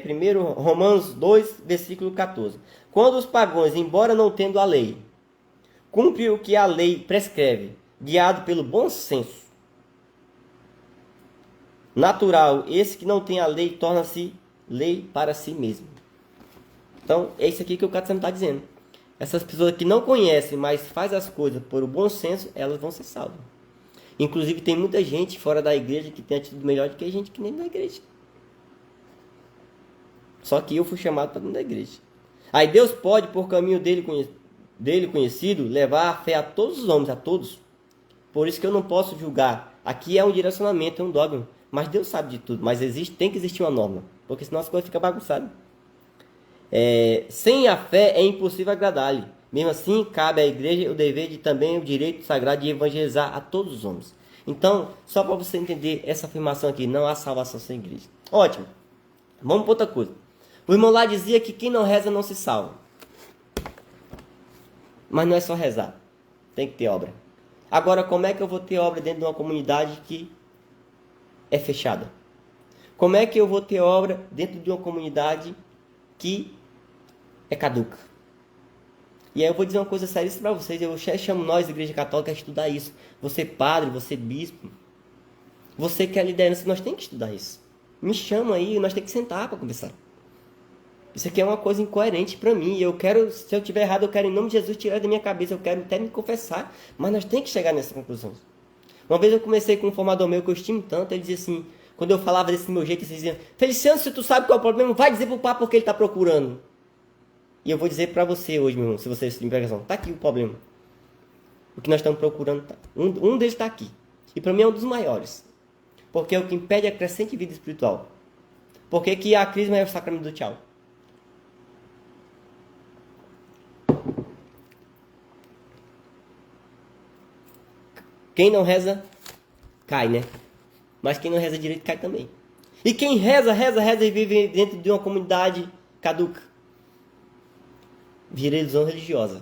A: primeiro Romanos 2, versículo 14. Quando os pagãos, embora não tendo a lei, cumprem o que a lei prescreve, guiado pelo bom senso natural, esse que não tem a lei torna-se lei para si mesmo. Então, é isso aqui que o Catecismo está dizendo. Essas pessoas que não conhecem, mas fazem as coisas por o bom senso, elas vão ser salvas. Inclusive, tem muita gente fora da igreja que tem atitude melhor do que a gente que nem da igreja. Só que eu fui chamado para dentro da igreja. Aí Deus pode, por caminho dele conhecido, levar a fé a todos os homens, a todos. Por isso que eu não posso julgar. Aqui é um direcionamento, é um dogma. Mas Deus sabe de tudo. Mas tem que existir uma norma. Porque senão as coisas ficam bagunçadas. Sem a fé é impossível agradar-lhe. Mesmo assim, cabe à igreja o dever de também o direito sagrado de evangelizar a todos os homens. Então, só para você entender essa afirmação aqui, não há salvação sem igreja. Ótimo. Vamos para outra coisa. O irmão lá dizia que quem não reza não se salva. Mas não é só rezar. Tem que ter obra. Agora, como é que eu vou ter obra dentro de uma comunidade que é fechada? Como é que eu vou ter obra dentro de uma comunidade que é caduca? E aí eu vou dizer uma coisa séria para vocês. Eu chamo nós, Igreja Católica, a estudar isso. Você padre, você bispo, você que é liderança, nós temos que estudar isso. Me chama aí, nós temos que sentar para conversar. Isso aqui é uma coisa incoerente para mim. Eu quero, se eu estiver errado, eu quero em nome de Jesus tirar da minha cabeça. Eu quero até me confessar. Mas nós temos que chegar nessa conclusão. Uma vez eu comecei com um formador meu que eu estimo tanto. Ele dizia assim, quando eu falava desse meu jeito, ele dizia: Feliciano, se tu sabe qual é o problema, vai dizer pro Papa porque ele está procurando. E eu vou dizer para você hoje, meu irmão, se você tem impressão, tá aqui o problema. O que nós estamos procurando, um deles está aqui. E para mim é um dos maiores. Porque é o que impede a crescente vida espiritual. Por que a crisma é o sacramento do tchau? Quem não reza, cai, né? Mas quem não reza direito, cai também. E quem reza e vive dentro de uma comunidade caduca, vira ilusão religiosa.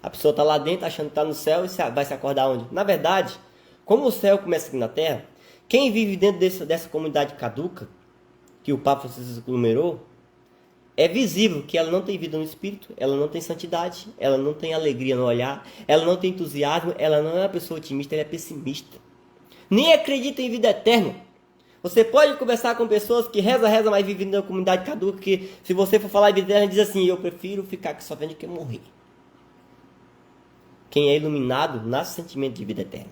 A: A pessoa está lá dentro achando que está no céu e vai se acordar onde? Na verdade, como o céu começa aqui na terra, quem vive dentro dessa comunidade caduca, que o Papa Francisco numerou, é visível que ela não tem vida no espírito, ela não tem santidade, ela não tem alegria no olhar, ela não tem entusiasmo, ela não é uma pessoa otimista, ela é pessimista. Nem acredita em vida eterna. Você pode conversar com pessoas que reza, mas vivem na comunidade caduca, que se você for falar em vida eterna, diz assim: eu prefiro ficar aqui só vendo que morrer. Quem é iluminado nasce sentimento de vida eterna.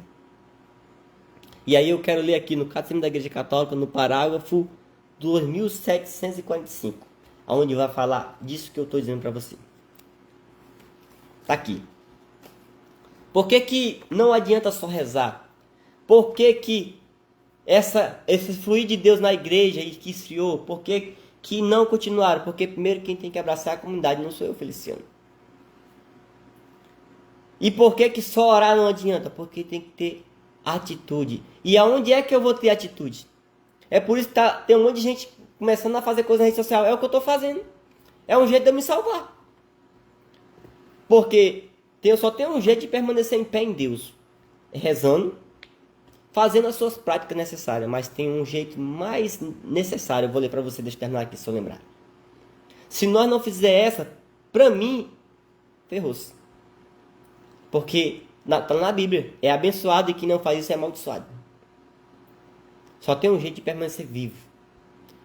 A: E aí eu quero ler aqui no Catecismo da Igreja Católica, no parágrafo 2745, onde vai falar disso que eu estou dizendo para você. Está aqui. Por que não adianta só rezar? Por que esse fluir de Deus na igreja e que esfriou? Por que não continuaram? Porque primeiro quem tem que abraçar a comunidade não sou eu, Feliciano. E por que só orar não adianta? Porque tem que ter atitude. E aonde é que eu vou ter atitude? É por isso que tem um monte de gente começando a fazer coisa na rede social. É o que eu estou fazendo. É um jeito de eu me salvar. Porque só tem um jeito de permanecer em pé em Deus. Rezando, fazendo as suas práticas necessárias. Mas tem um jeito mais necessário. Eu vou ler para você, deixa eu terminar aqui, se eu lembrar. Se nós não fizer essa, para mim, ferrou-se. Porque está na Bíblia. É abençoado e quem não faz isso é amaldiçoado. Só tem um jeito de permanecer vivo.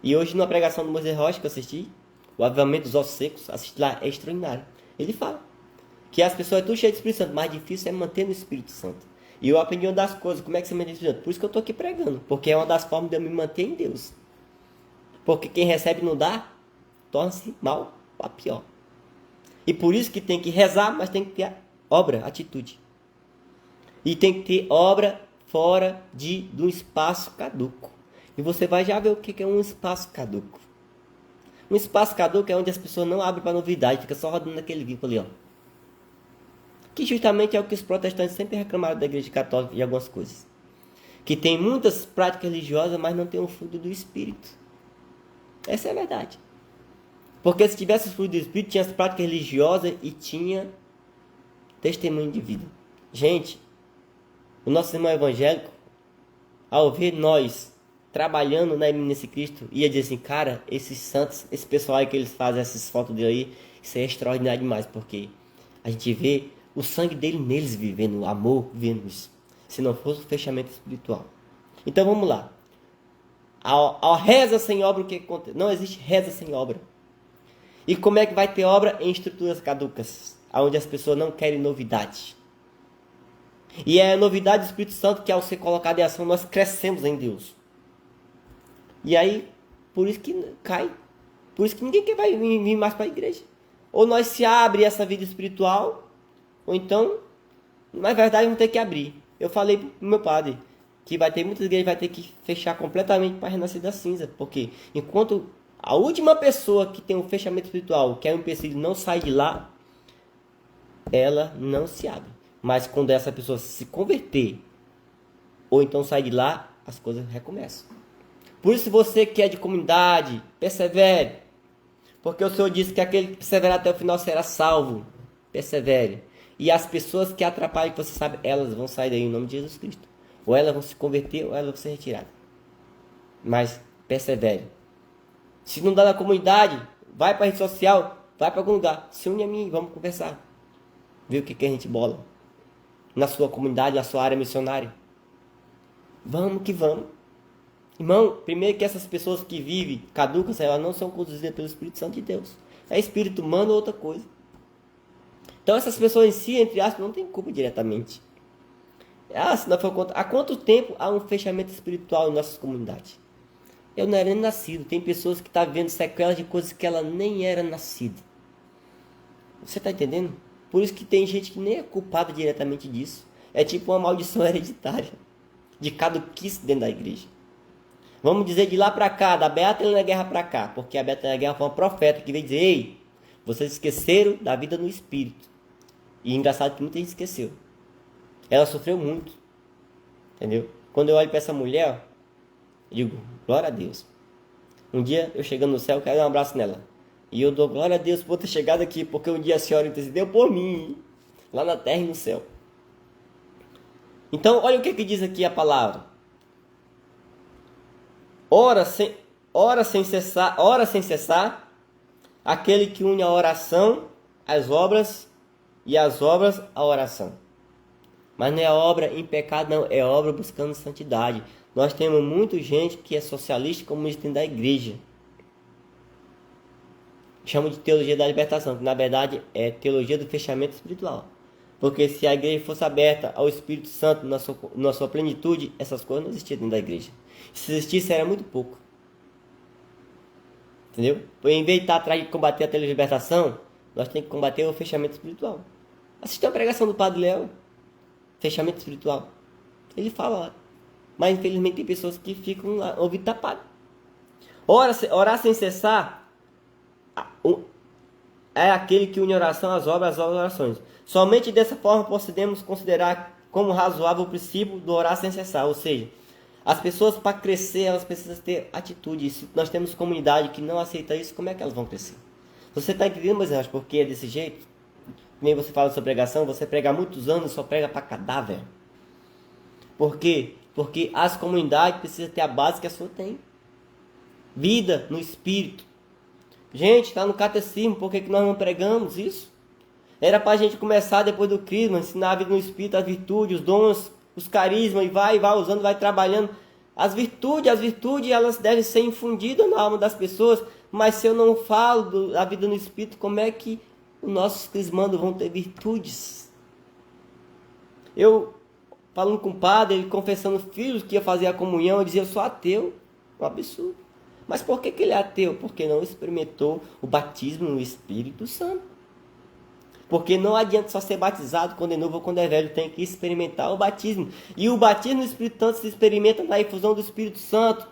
A: E hoje, numa pregação do Moisés Rocha que eu assisti, o avivamento dos ossos secos, assisti lá, é extraordinário. Ele fala que as pessoas estão cheias de Espírito Santo, mais difícil é manter no Espírito Santo. E eu aprendi uma das coisas, como é que você mantém no Espírito Santo? Por isso que eu estou aqui pregando, porque é uma das formas de eu me manter em Deus. Porque quem recebe e não dá, torna-se mal para pior. E por isso que tem que rezar, mas tem que ter obra, atitude. E tem que ter obra fora do espaço caduco. E você vai já ver o que é um espaço caduco. Um espaço caduco é onde as pessoas não abrem para novidade, fica só rodando naquele vivo ali, ó. Que justamente é o que os protestantes sempre reclamaram da igreja católica e algumas coisas. Que tem muitas práticas religiosas, mas não tem o fruto do Espírito. Essa é a verdade. Porque se tivesse o fruto do Espírito, tinha as práticas religiosas e tinha testemunho de vida. Gente, o nosso irmão evangélico, ao ver nós trabalhando na eminência de Cristo, ia dizer assim, cara, esses santos, esse pessoal aí que eles fazem essas fotos dele aí, isso é extraordinário demais, porque a gente vê o sangue dele neles vivendo, o amor vivendo isso, se não fosse o fechamento espiritual. Então vamos lá. A reza sem obra, o que acontece? Não existe reza sem obra. E como é que vai ter obra em estruturas caducas, onde as pessoas não querem novidade? E é a novidade do Espírito Santo que, ao ser colocado em ação, nós crescemos em Deus. E aí, por isso que cai. Por isso que ninguém vai vir mais para a igreja. Ou nós se abre essa vida espiritual, ou então, na verdade, vamos ter que abrir. Eu falei para o meu padre que vai ter muitas igrejas que vai ter que fechar completamente para renascer da cinza. Porque enquanto a última pessoa que tem um fechamento espiritual, que é um empecilho, não sai de lá, ela não se abre. Mas quando essa pessoa se converter, ou então sai de lá, as coisas recomeçam. Por isso você que é de comunidade, persevere. Porque o Senhor disse que aquele que perseverar até o final será salvo. Persevere. E as pessoas que atrapalham, que você sabe, elas vão sair daí em nome de Jesus Cristo. Ou elas vão se converter, ou elas vão ser retiradas. Mas persevere. Se não dá na comunidade, vai para a rede social, vai para algum lugar. Se une a mim, vamos conversar. Vê o que a gente bola. Na sua comunidade, na sua área missionária. Vamos que vamos. Irmão, primeiro que essas pessoas que vivem caducas, elas não são conduzidas pelo Espírito Santo de Deus. É espírito humano ou outra coisa. Então essas pessoas em si, entre aspas, não têm culpa diretamente. Se não for conta, há quanto tempo há um fechamento espiritual em nossas comunidades? Eu não era nem nascido. Tem pessoas que estão vendo sequelas de coisas que ela nem era nascida. Você está entendendo? Por isso que tem gente que nem é culpada diretamente disso. É tipo uma maldição hereditária. De caduquice dentro da igreja. Vamos dizer de lá para cá, da Beata Helena Guerra para cá. Porque a Beata Helena Guerra foi uma profeta que veio dizer, ei, vocês esqueceram da vida no Espírito. E engraçado que muita gente esqueceu. Ela sofreu muito. Entendeu? Quando eu olho para essa mulher, eu digo, glória a Deus. Um dia eu chegando no céu, eu quero dar um abraço nela. E eu dou glória a Deus por ter chegado aqui, porque um dia a senhora intercedeu por mim, lá na terra e no céu. Então, olha o que diz aqui a palavra. Ora sem cessar, aquele que une a oração às obras e as obras à oração. Mas não é obra em pecado, não, é obra buscando santidade. Nós temos muita gente que é socialista e comunista dentro da igreja. Chama de teologia da libertação, que na verdade é teologia do fechamento espiritual. Porque se a igreja fosse aberta ao Espírito Santo na sua plenitude, essas coisas não existiam dentro da igreja. Se existisse, era muito pouco. Entendeu? Em vez de estar atrás de combater a teologia da libertação, nós temos que combater o fechamento espiritual. Assista a pregação do Padre Léo. Fechamento espiritual. Ele fala lá. Mas infelizmente tem pessoas que ficam lá, ouvido tapado. Orar sem cessar é aquele que une oração às obras, às orações. Somente dessa forma podemos considerar como razoável o princípio do orar sem cessar. Ou seja, as pessoas para crescer, elas precisam ter atitude. E se nós temos comunidade que não aceita isso, como é que elas vão crescer? Você está entendendo, mas acho porque é desse jeito? Nem você fala sobre pregação, você prega há muitos anos, só prega para cadáver. Por quê? Porque as comunidades precisam ter a base que a sua tem. Vida no Espírito. Gente, está no catecismo, por que nós não pregamos isso? Era para a gente começar depois do crisma, ensinar a vida no Espírito, a virtude, os dons, os carismas, e vai usando, vai trabalhando. As virtudes, elas devem ser infundidas na alma das pessoas, mas se eu não falo da vida no Espírito, como é que os nossos crismandos vão ter virtudes? Eu, falando com o padre, ele confessando filhos que ia fazer a comunhão, eu dizia, eu sou ateu. Um absurdo. Mas por que ele é ateu? Porque não experimentou o batismo no Espírito Santo. Porque não adianta só ser batizado quando é novo ou quando é velho, tem que experimentar o batismo. E o batismo no Espírito Santo se experimenta na infusão do Espírito Santo,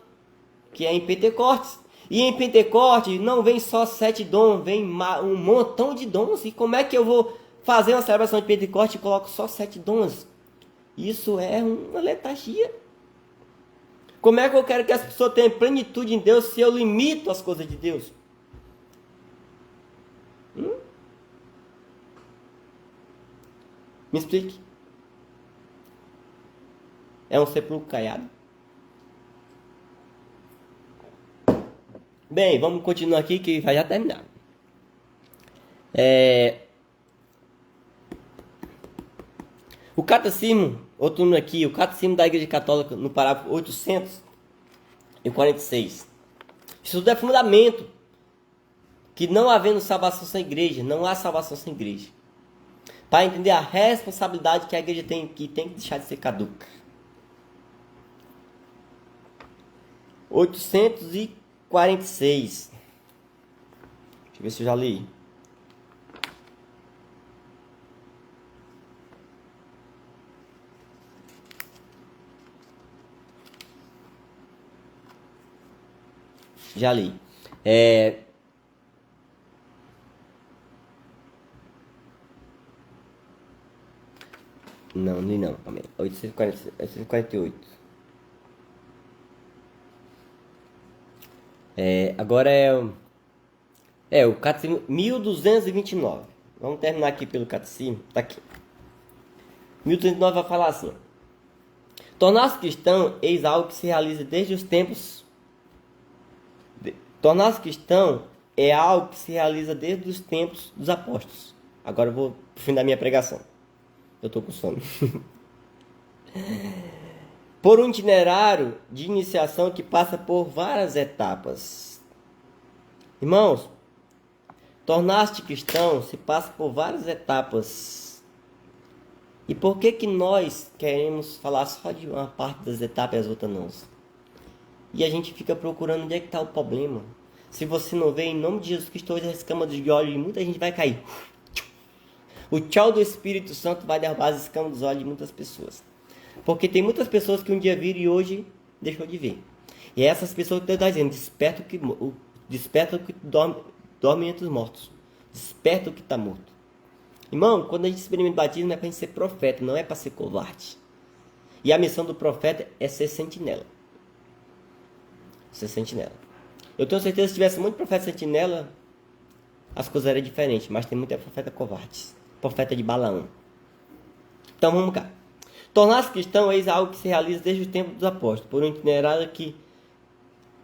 A: que é em Pentecostes. E em Pentecostes não vem só 7 dons, vem um montão de dons. E como é que eu vou fazer uma celebração de Pentecostes e coloco só 7 dons? Isso é uma letargia. Como é que eu quero que as pessoas tenham plenitude em Deus se eu limito as coisas de Deus? Me explique. É um sepulcro caiado? Bem, vamos continuar aqui que vai já terminar. O catecismo, outro número aqui, o catecismo da Igreja Católica, no parágrafo 846. Isso tudo é fundamento. Que não havendo salvação sem igreja, não há salvação sem igreja. Para entender a responsabilidade que a igreja tem que deixar de ser caduca. 846. Deixa eu ver se eu já li. Já li. Não, li não. 848. Agora é o catecismo 1229. Vamos terminar aqui pelo catecismo. Tá aqui. 1229 vai falar assim: tornar-se cristão, eis algo que se realiza desde os tempos. Tornar-se cristão é algo que se realiza desde os tempos dos apóstolos. Agora eu vou pro fim da minha pregação. Eu estou com sono. Por um itinerário de iniciação que passa por várias etapas. Irmãos, tornar-se cristão se passa por várias etapas. E por que nós queremos falar só de uma parte das etapas e as outras não? E a gente fica procurando onde é que está o problema. Se você não vê, em nome de Jesus Cristo, hoje as escamas de óleo de muita gente vai cair. O tchau do Espírito Santo vai derrubar as escamas dos olhos de muitas pessoas. Porque tem muitas pessoas que um dia viram e hoje deixou de ver. E é essas pessoas que Deus está dizendo: desperta o que dorme entre os mortos. Desperta o que está morto. Irmão, quando a gente experimenta o batismo é para a gente ser profeta, não é para ser covarde. E a missão do profeta é ser sentinela. Ser sentinela. Eu tenho certeza que se tivesse muito profeta sentinela, as coisas eram diferentes. Mas tem muito profeta covarde. Profeta de Balaão. Então vamos cá. Tornar-se cristão é algo que se realiza desde o tempo dos apóstolos, por um itinerário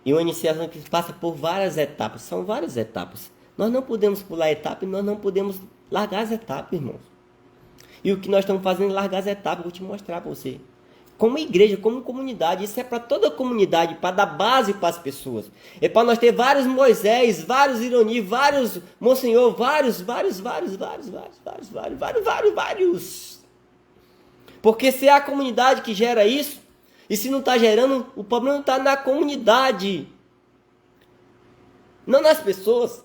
A: e uma iniciação que passa por várias etapas. São várias etapas. Nós não podemos pular etapas e nós não podemos largar as etapas, irmãos. E o que nós estamos fazendo é largar as etapas. Vou te mostrar para você. Como igreja, como comunidade, isso é para toda a comunidade, para dar base para as pessoas. É para nós ter vários Moisés, vários Ironi, vários Monsenhor, vários. Porque se é a comunidade que gera isso, e se não está gerando, o problema não está na comunidade. Não nas pessoas.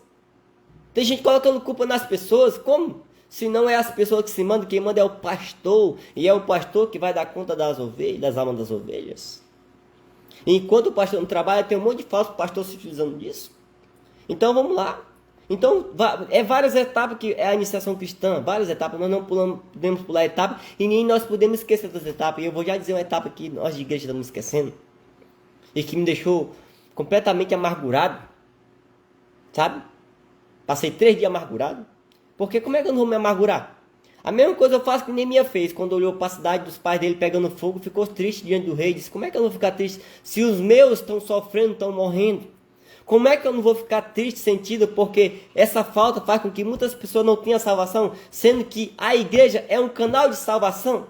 A: Tem gente colocando culpa nas pessoas, como? Se não é as pessoas que se mandam, quem manda é o pastor. E é o pastor que vai dar conta das ovelhas, das almas das ovelhas. E enquanto o pastor não trabalha, tem um monte de falso pastor se utilizando disso. Então vamos lá. Então é várias etapas que é a iniciação cristã. Várias etapas. Nós não podemos pular etapas. E nem nós podemos esquecer das etapas. E eu vou já dizer uma etapa que nós de igreja estamos esquecendo. E que me deixou completamente amargurado. Sabe? Passei 3 dias amargurado. Porque como é que eu não vou me amargurar? A mesma coisa eu faço que Neemias fez. Quando olhou para a cidade dos pais dele pegando fogo, ficou triste diante do rei. Disse: como é que eu não vou ficar triste se os meus estão sofrendo, estão morrendo? Como é que eu não vou ficar triste, sentido? Porque essa falta faz com que muitas pessoas não tenham salvação, sendo que a igreja é um canal de salvação.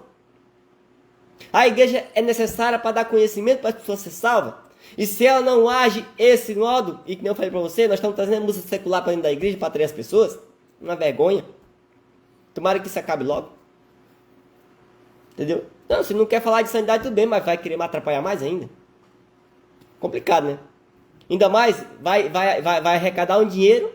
A: A igreja é necessária para dar conhecimento para as pessoas ser salvas. E se ela não age esse modo, e que nem eu falei para você, nós estamos trazendo música secular para dentro da igreja para atrair as pessoas. Uma vergonha. Tomara que isso acabe logo. Entendeu? Não, se não quer falar de sanidade, tudo bem, mas vai querer me atrapalhar mais ainda. Complicado, né? Ainda mais, vai arrecadar um dinheiro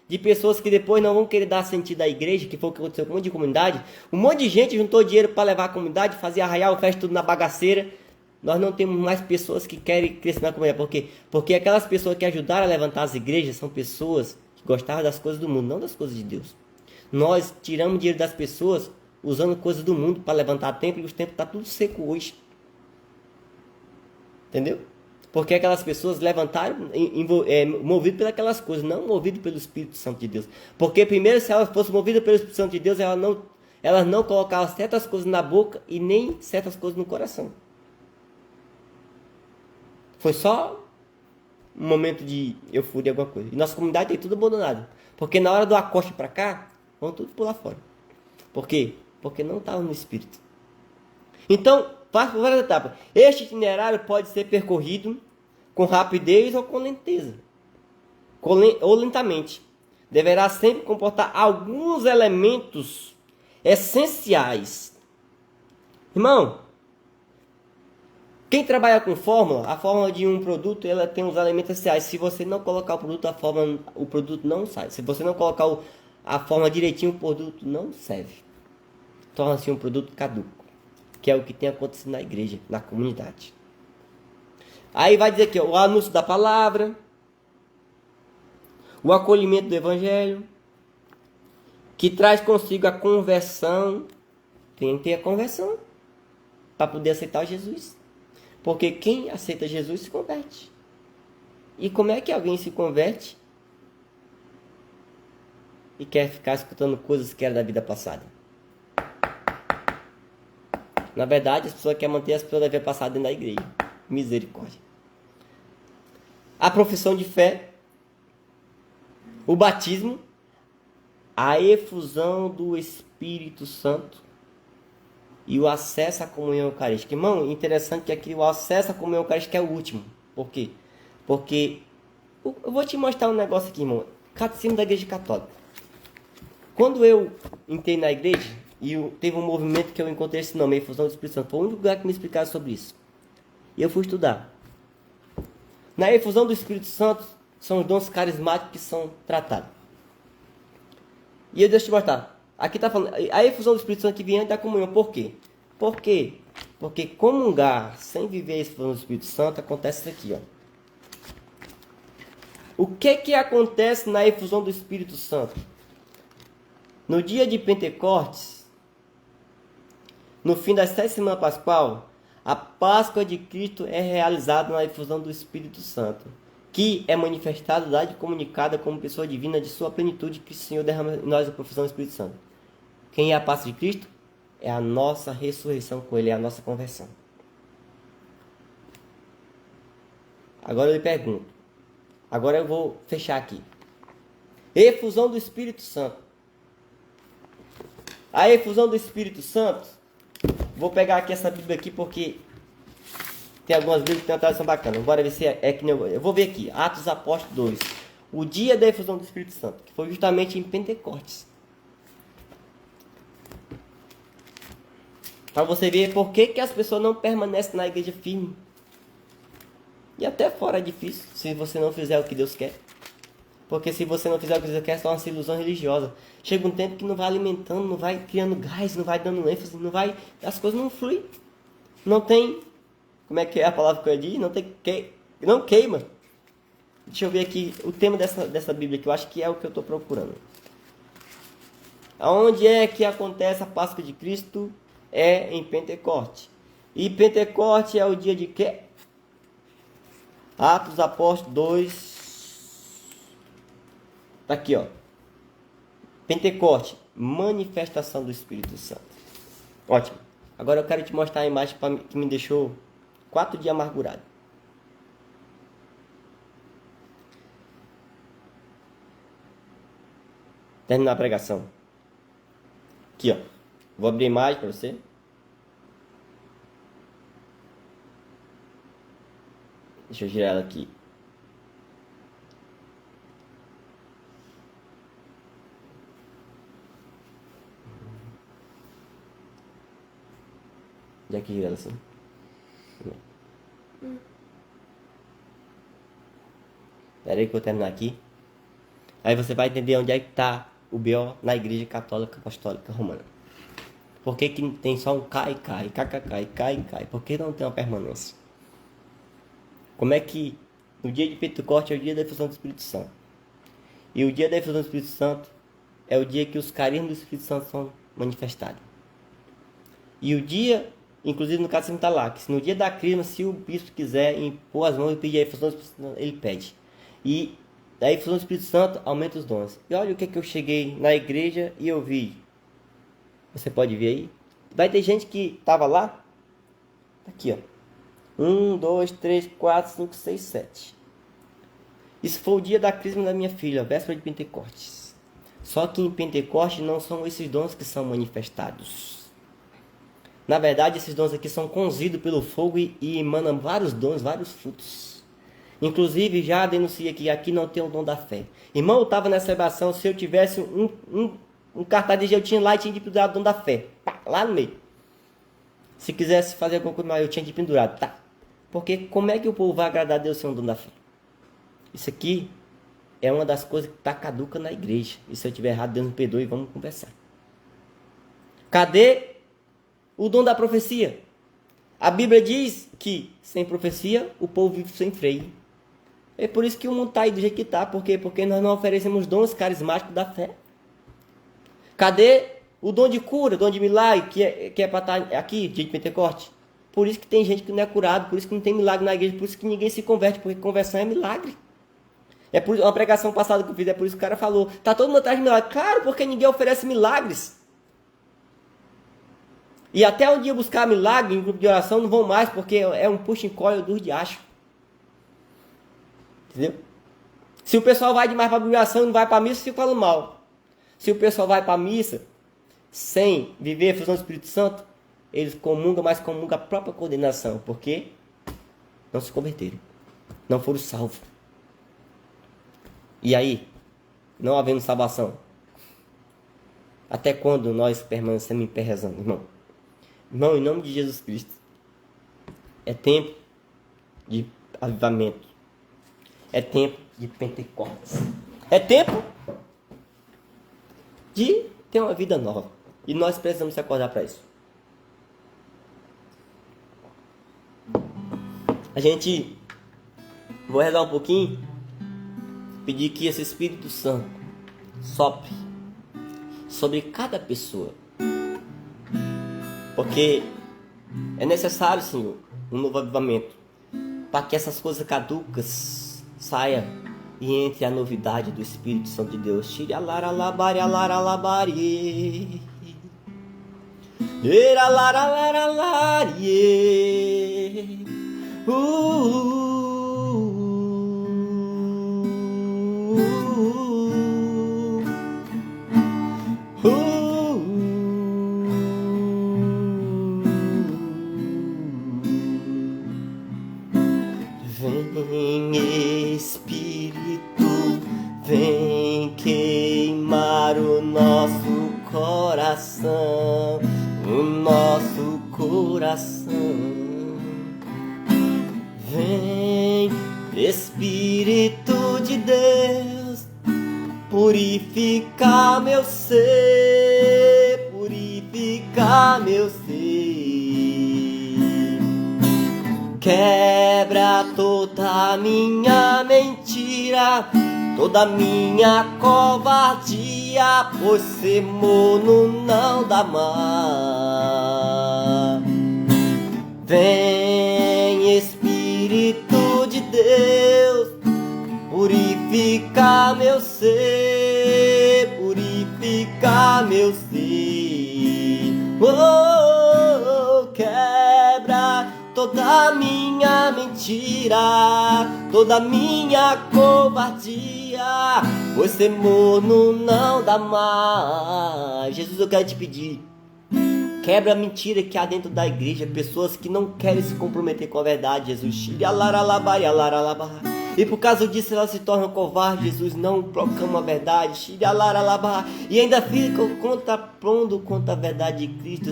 A: de pessoas que depois não vão querer dar sentido à igreja, que foi o que aconteceu com um monte de comunidade. Um monte de gente juntou dinheiro para levar a comunidade, fazer arraial, festa tudo na bagaceira. Nós não temos mais pessoas que querem crescer na comunidade. Por quê? Porque aquelas pessoas que ajudaram a levantar as igrejas são pessoas que gostavam das coisas do mundo, não das coisas de Deus. Nós tiramos dinheiro das pessoas usando coisas do mundo para levantar templo e os templos estão tudo seco hoje. Entendeu? Porque aquelas pessoas levantaram movidas pelas aquelas coisas, não movidas pelo Espírito Santo de Deus. Porque primeiro, se elas fossem movidas pelo Espírito Santo de Deus, elas não colocavam certas coisas na boca e nem certas coisas no coração. Foi só um momento de euforia, alguma coisa. E nossa comunidade tem tudo abandonado. Porque na hora do acoste para cá, vão tudo pular fora. Por quê? Porque não estavam no Espírito. Então, passa por várias etapas. Este itinerário pode ser percorrido com rapidez ou com lenteza. Ou lentamente. Deverá sempre comportar alguns elementos essenciais. Irmão, quem trabalha com fórmula, a fórmula de um produto, ela tem os elementos essenciais. Se você não colocar o produto, o produto não sai. Se você não colocar a fórmula direitinho, o produto não serve. Torna-se um produto caduco. Que é o que tem acontecido na igreja, na comunidade. Aí vai dizer aqui, ó, o anúncio da palavra, o acolhimento do evangelho, que traz consigo a conversão. Tem que ter a conversão para poder aceitar Jesus. Porque quem aceita Jesus se converte. E como é que alguém se converte e quer ficar escutando coisas que eram da vida passada? Na verdade, as pessoas querem manter as pessoas da vida passada dentro da igreja. Misericórdia. A profissão de fé, o batismo, a efusão do Espírito Santo e o acesso à comunhão eucarística. Irmão, interessante que aqui o acesso à comunhão eucarística é o último. Por quê? Porque eu vou te mostrar um negócio aqui, irmão. Catecismo da Igreja Católica. Quando eu entrei na igreja, e teve um movimento que eu encontrei esse nome, efusão do Espírito Santo. Foi o único lugar que me explicaram sobre isso. E eu fui estudar. Na efusão do Espírito Santo, são os dons carismáticos que são tratados. E eu deixo te mostrar. Aqui está falando, a efusão do Espírito Santo que vem antes da comunhão. Por quê? Por quê? Porque comungar sem viver a efusão do Espírito Santo acontece isso aqui, ó. O que acontece na efusão do Espírito Santo? No dia de Pentecostes, no fim das 7 semanas pascual, a Páscoa de Cristo é realizada na efusão do Espírito Santo, que é manifestada, dada e comunicada como pessoa divina de sua plenitude, que o Senhor derrama em nós a profissão do Espírito Santo. Quem é a Páscoa de Cristo? É a nossa ressurreição com Ele, é a nossa conversão. Agora eu lhe pergunto, agora eu vou fechar aqui. Efusão do Espírito Santo. A efusão do Espírito Santo, vou pegar aqui essa Bíblia aqui porque tem algumas Bíblias que tem uma tradução bacana. Bora ver se é que nem eu vou ver aqui, Atos dos Apóstolos 2. O dia da efusão do Espírito Santo, que foi justamente em Pentecostes. Para você ver por que as pessoas não permanecem na igreja firme. E até fora é difícil, se você não fizer o que Deus quer. Porque se você não fizer o que Deus quer, torna-se ilusão religiosa. Chega um tempo que não vai alimentando, não vai criando gás, não vai dando ênfase, não vai, as coisas não fluem. Não tem, como é que é a palavra que eu digo? Não queima. Deixa eu ver aqui o tema dessa Bíblia, que eu acho que é o que eu estou procurando. Aonde é que acontece a Páscoa de Cristo? É em Pentecoste. E Pentecoste é o dia de quê? Atos dos Apóstolos 2. Tá aqui, ó. Pentecoste, manifestação do Espírito Santo. Ótimo. Agora eu quero te mostrar a imagem que me deixou 4 dias amargurado. Terminar a pregação. Aqui, ó. Vou abrir a imagem para você. Deixa eu girar ela aqui. Onde é que gira ela assim? Espera aí que eu vou terminar aqui. Aí você vai entender onde é que está o B.O. na Igreja Católica Apostólica Romana. Por que que tem só um cai, cai, kkk, cai, cai? Por que não tem uma permanência? Como é que no dia de Pentecostes é o dia da efusão do Espírito Santo? E o dia da efusão do Espírito Santo é o dia que os carismas do Espírito Santo são manifestados. E o dia, inclusive no caso está lá, que no dia da crisma, se o bispo quiser impor as mãos e pedir a efusão do Espírito Santo, ele pede. E a efusão do Espírito Santo aumenta os dons. E olha o que eu cheguei na igreja e eu vi. Você pode ver aí. Vai ter gente que estava lá. Aqui, ó. 1, 2, 3, 4, 5, 6, 7. Isso foi o dia da crisma da minha filha, véspera de Pentecostes. Só que em Pentecostes não são esses dons que são manifestados. Na verdade, esses dons aqui são conduzidos pelo fogo e emanam vários dons, vários frutos. Inclusive, já denunciei que aqui não tem o dom da fé. Irmão, eu estava nessa celebração, se eu tivesse um cartaz de eu tinha lá e tinha de pendurar o dom da fé. Pá, lá no meio. Se quisesse fazer alguma coisa maior, eu tinha de pendurar. Tá. Porque como é que o povo vai agradar a Deus sem o dom da fé? Isso aqui é uma das coisas que está caduca na igreja. E se eu estiver errado, Deus me perdoe e vamos conversar. Cadê o dom da profecia? A Bíblia diz que sem profecia o povo vive sem freio. É por isso que o mundo está aí do jeito que está. Por quê? Porque nós não oferecemos dons carismáticos da fé. Cadê o dom de cura, dom de milagre, que é para estar aqui, dia de Pentecostes? Por isso que tem gente que não é curado, por isso que não tem milagre na igreja, por isso que ninguém se converte, porque conversão é milagre. É por uma pregação passada que eu fiz, é por isso que o cara falou, tá todo mundo atrás de milagre. Claro, porque ninguém oferece milagres. E até um dia buscar milagre em grupo de oração não vão mais, porque é um puxa encolhe dos diachos. Entendeu? Se o pessoal vai demais para a oração e não vai para a missa, fica falando mal. Se o pessoal vai para a missa sem viver a efusão do Espírito Santo, eles comungam, mas comungam a própria condenação, porque não se converteram, não foram salvos. E aí, não havendo salvação, até quando nós permanecemos em pé rezando, irmão? Irmão, em nome de Jesus Cristo, é tempo de avivamento, é tempo de Pentecostes, é tempo de ter uma vida nova. E nós precisamos se acordar para isso. A gente, vou rezar um pouquinho, pedir que esse Espírito Santo sopre sobre cada pessoa. Porque é necessário, Senhor, um novo avivamento, para que essas coisas caducas saiam e entre a novidade do Espírito Santo de Deus. Tire a lara labari, a lara labari. Era lara lara lari. Vem Espírito, vem queimar o nosso coração, o nosso coração. Vem Espírito de Deus, purificar meu ser, purificar meu ser. Quebra toda minha mentira, toda minha covardia, pois ser mono não dá mais. Vem Espírito de Deus, purificar meu ser, purificar meu ser. Oh, quebra toda minha mentira, toda minha covardia, pois ser morno não dá mais. Jesus, eu quero te pedir Quebra a mentira que há dentro da igreja. Pessoas que não querem se comprometer com a verdade, Jesus. E por causa disso elas se tornam covardes, Jesus. Não proclamam a verdade. E ainda ficam contrapondo contra a verdade de Cristo.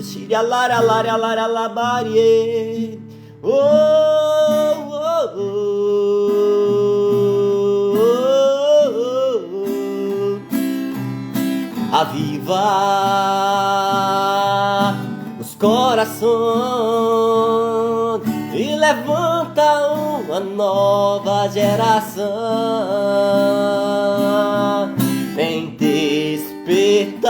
A: Aviva os corações e levanta uma nova geração. Vem despertar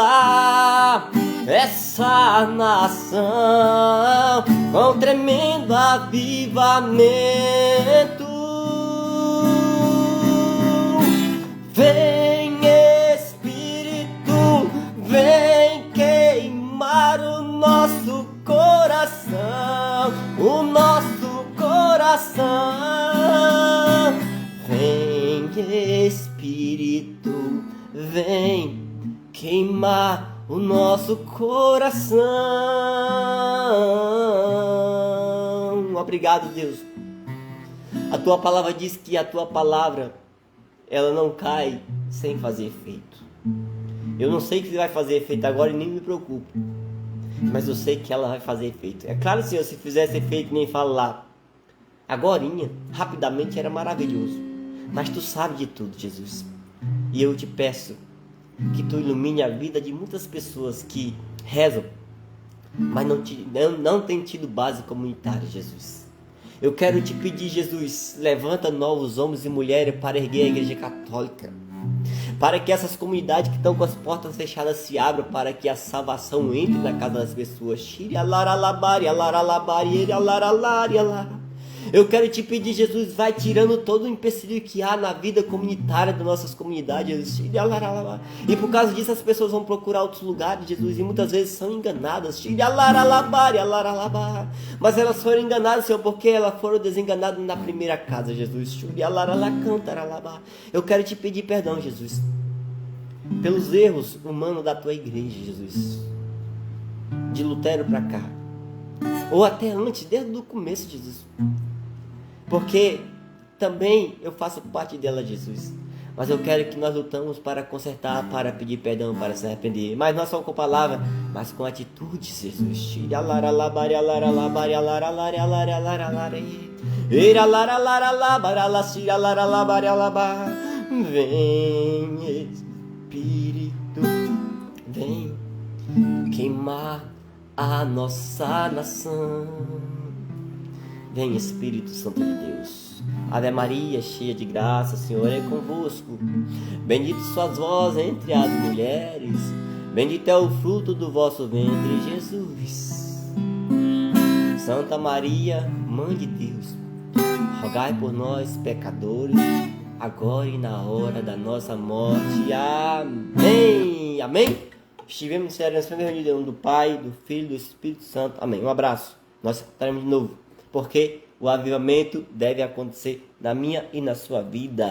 A: essa nação com tremendo avivamento. Vem Espírito, vem queimar o nosso coração, o nosso coração. Vem Espírito, vem queimar o nosso coração. Obrigado, Deus. A tua palavra diz que a tua palavra, ela não cai sem fazer efeito. Eu não sei que vai fazer efeito agora e nem me preocupo, mas eu sei que ela vai fazer efeito. É claro, Senhor, se fizesse efeito, nem falo lá agorinha, rapidamente, era maravilhoso. Mas tu sabes de tudo, Jesus. E eu te peço que tu ilumine a vida de muitas pessoas que rezam, mas não tem tido base comunitária, Jesus. Eu quero te pedir, Jesus, levanta novos homens e mulheres para erguer a igreja católica, para que essas comunidades que estão com as portas fechadas se abram, para que a salvação entre na casa das pessoas. Eu quero te pedir, Jesus, vai tirando todo o empecilho que há na vida comunitária das nossas comunidades, Jesus. E por causa disso as pessoas vão procurar outros lugares, Jesus, e muitas vezes são enganadas. Mas elas foram enganadas, Senhor, porque elas foram desenganadas na primeira casa, Jesus. Eu quero te pedir perdão, Jesus, pelos erros humanos da tua igreja, Jesus, de Lutero para cá, ou até antes, desde o começo, Jesus, porque também eu faço parte dela, Jesus. Mas eu quero que nós lutamos para consertar, para pedir perdão, para se arrepender. Mas não só com palavras, mas com atitudes, Jesus. Vem, Espírito, vem queimar a nossa nação. Vem, Espírito Santo de Deus. Ave Maria, cheia de graça, o Senhor é convosco. Bendito sois vós entre as mulheres, bendito é o fruto do vosso ventre, Jesus. Santa Maria, Mãe de Deus, rogai por nós, pecadores, agora e na hora da nossa morte. Amém. Amém. Estivemos reunidos em nome do Pai, do Filho e do Espírito Santo. Amém. Um abraço. Nós estaremos de novo, porque o avivamento deve acontecer na minha e na sua vida.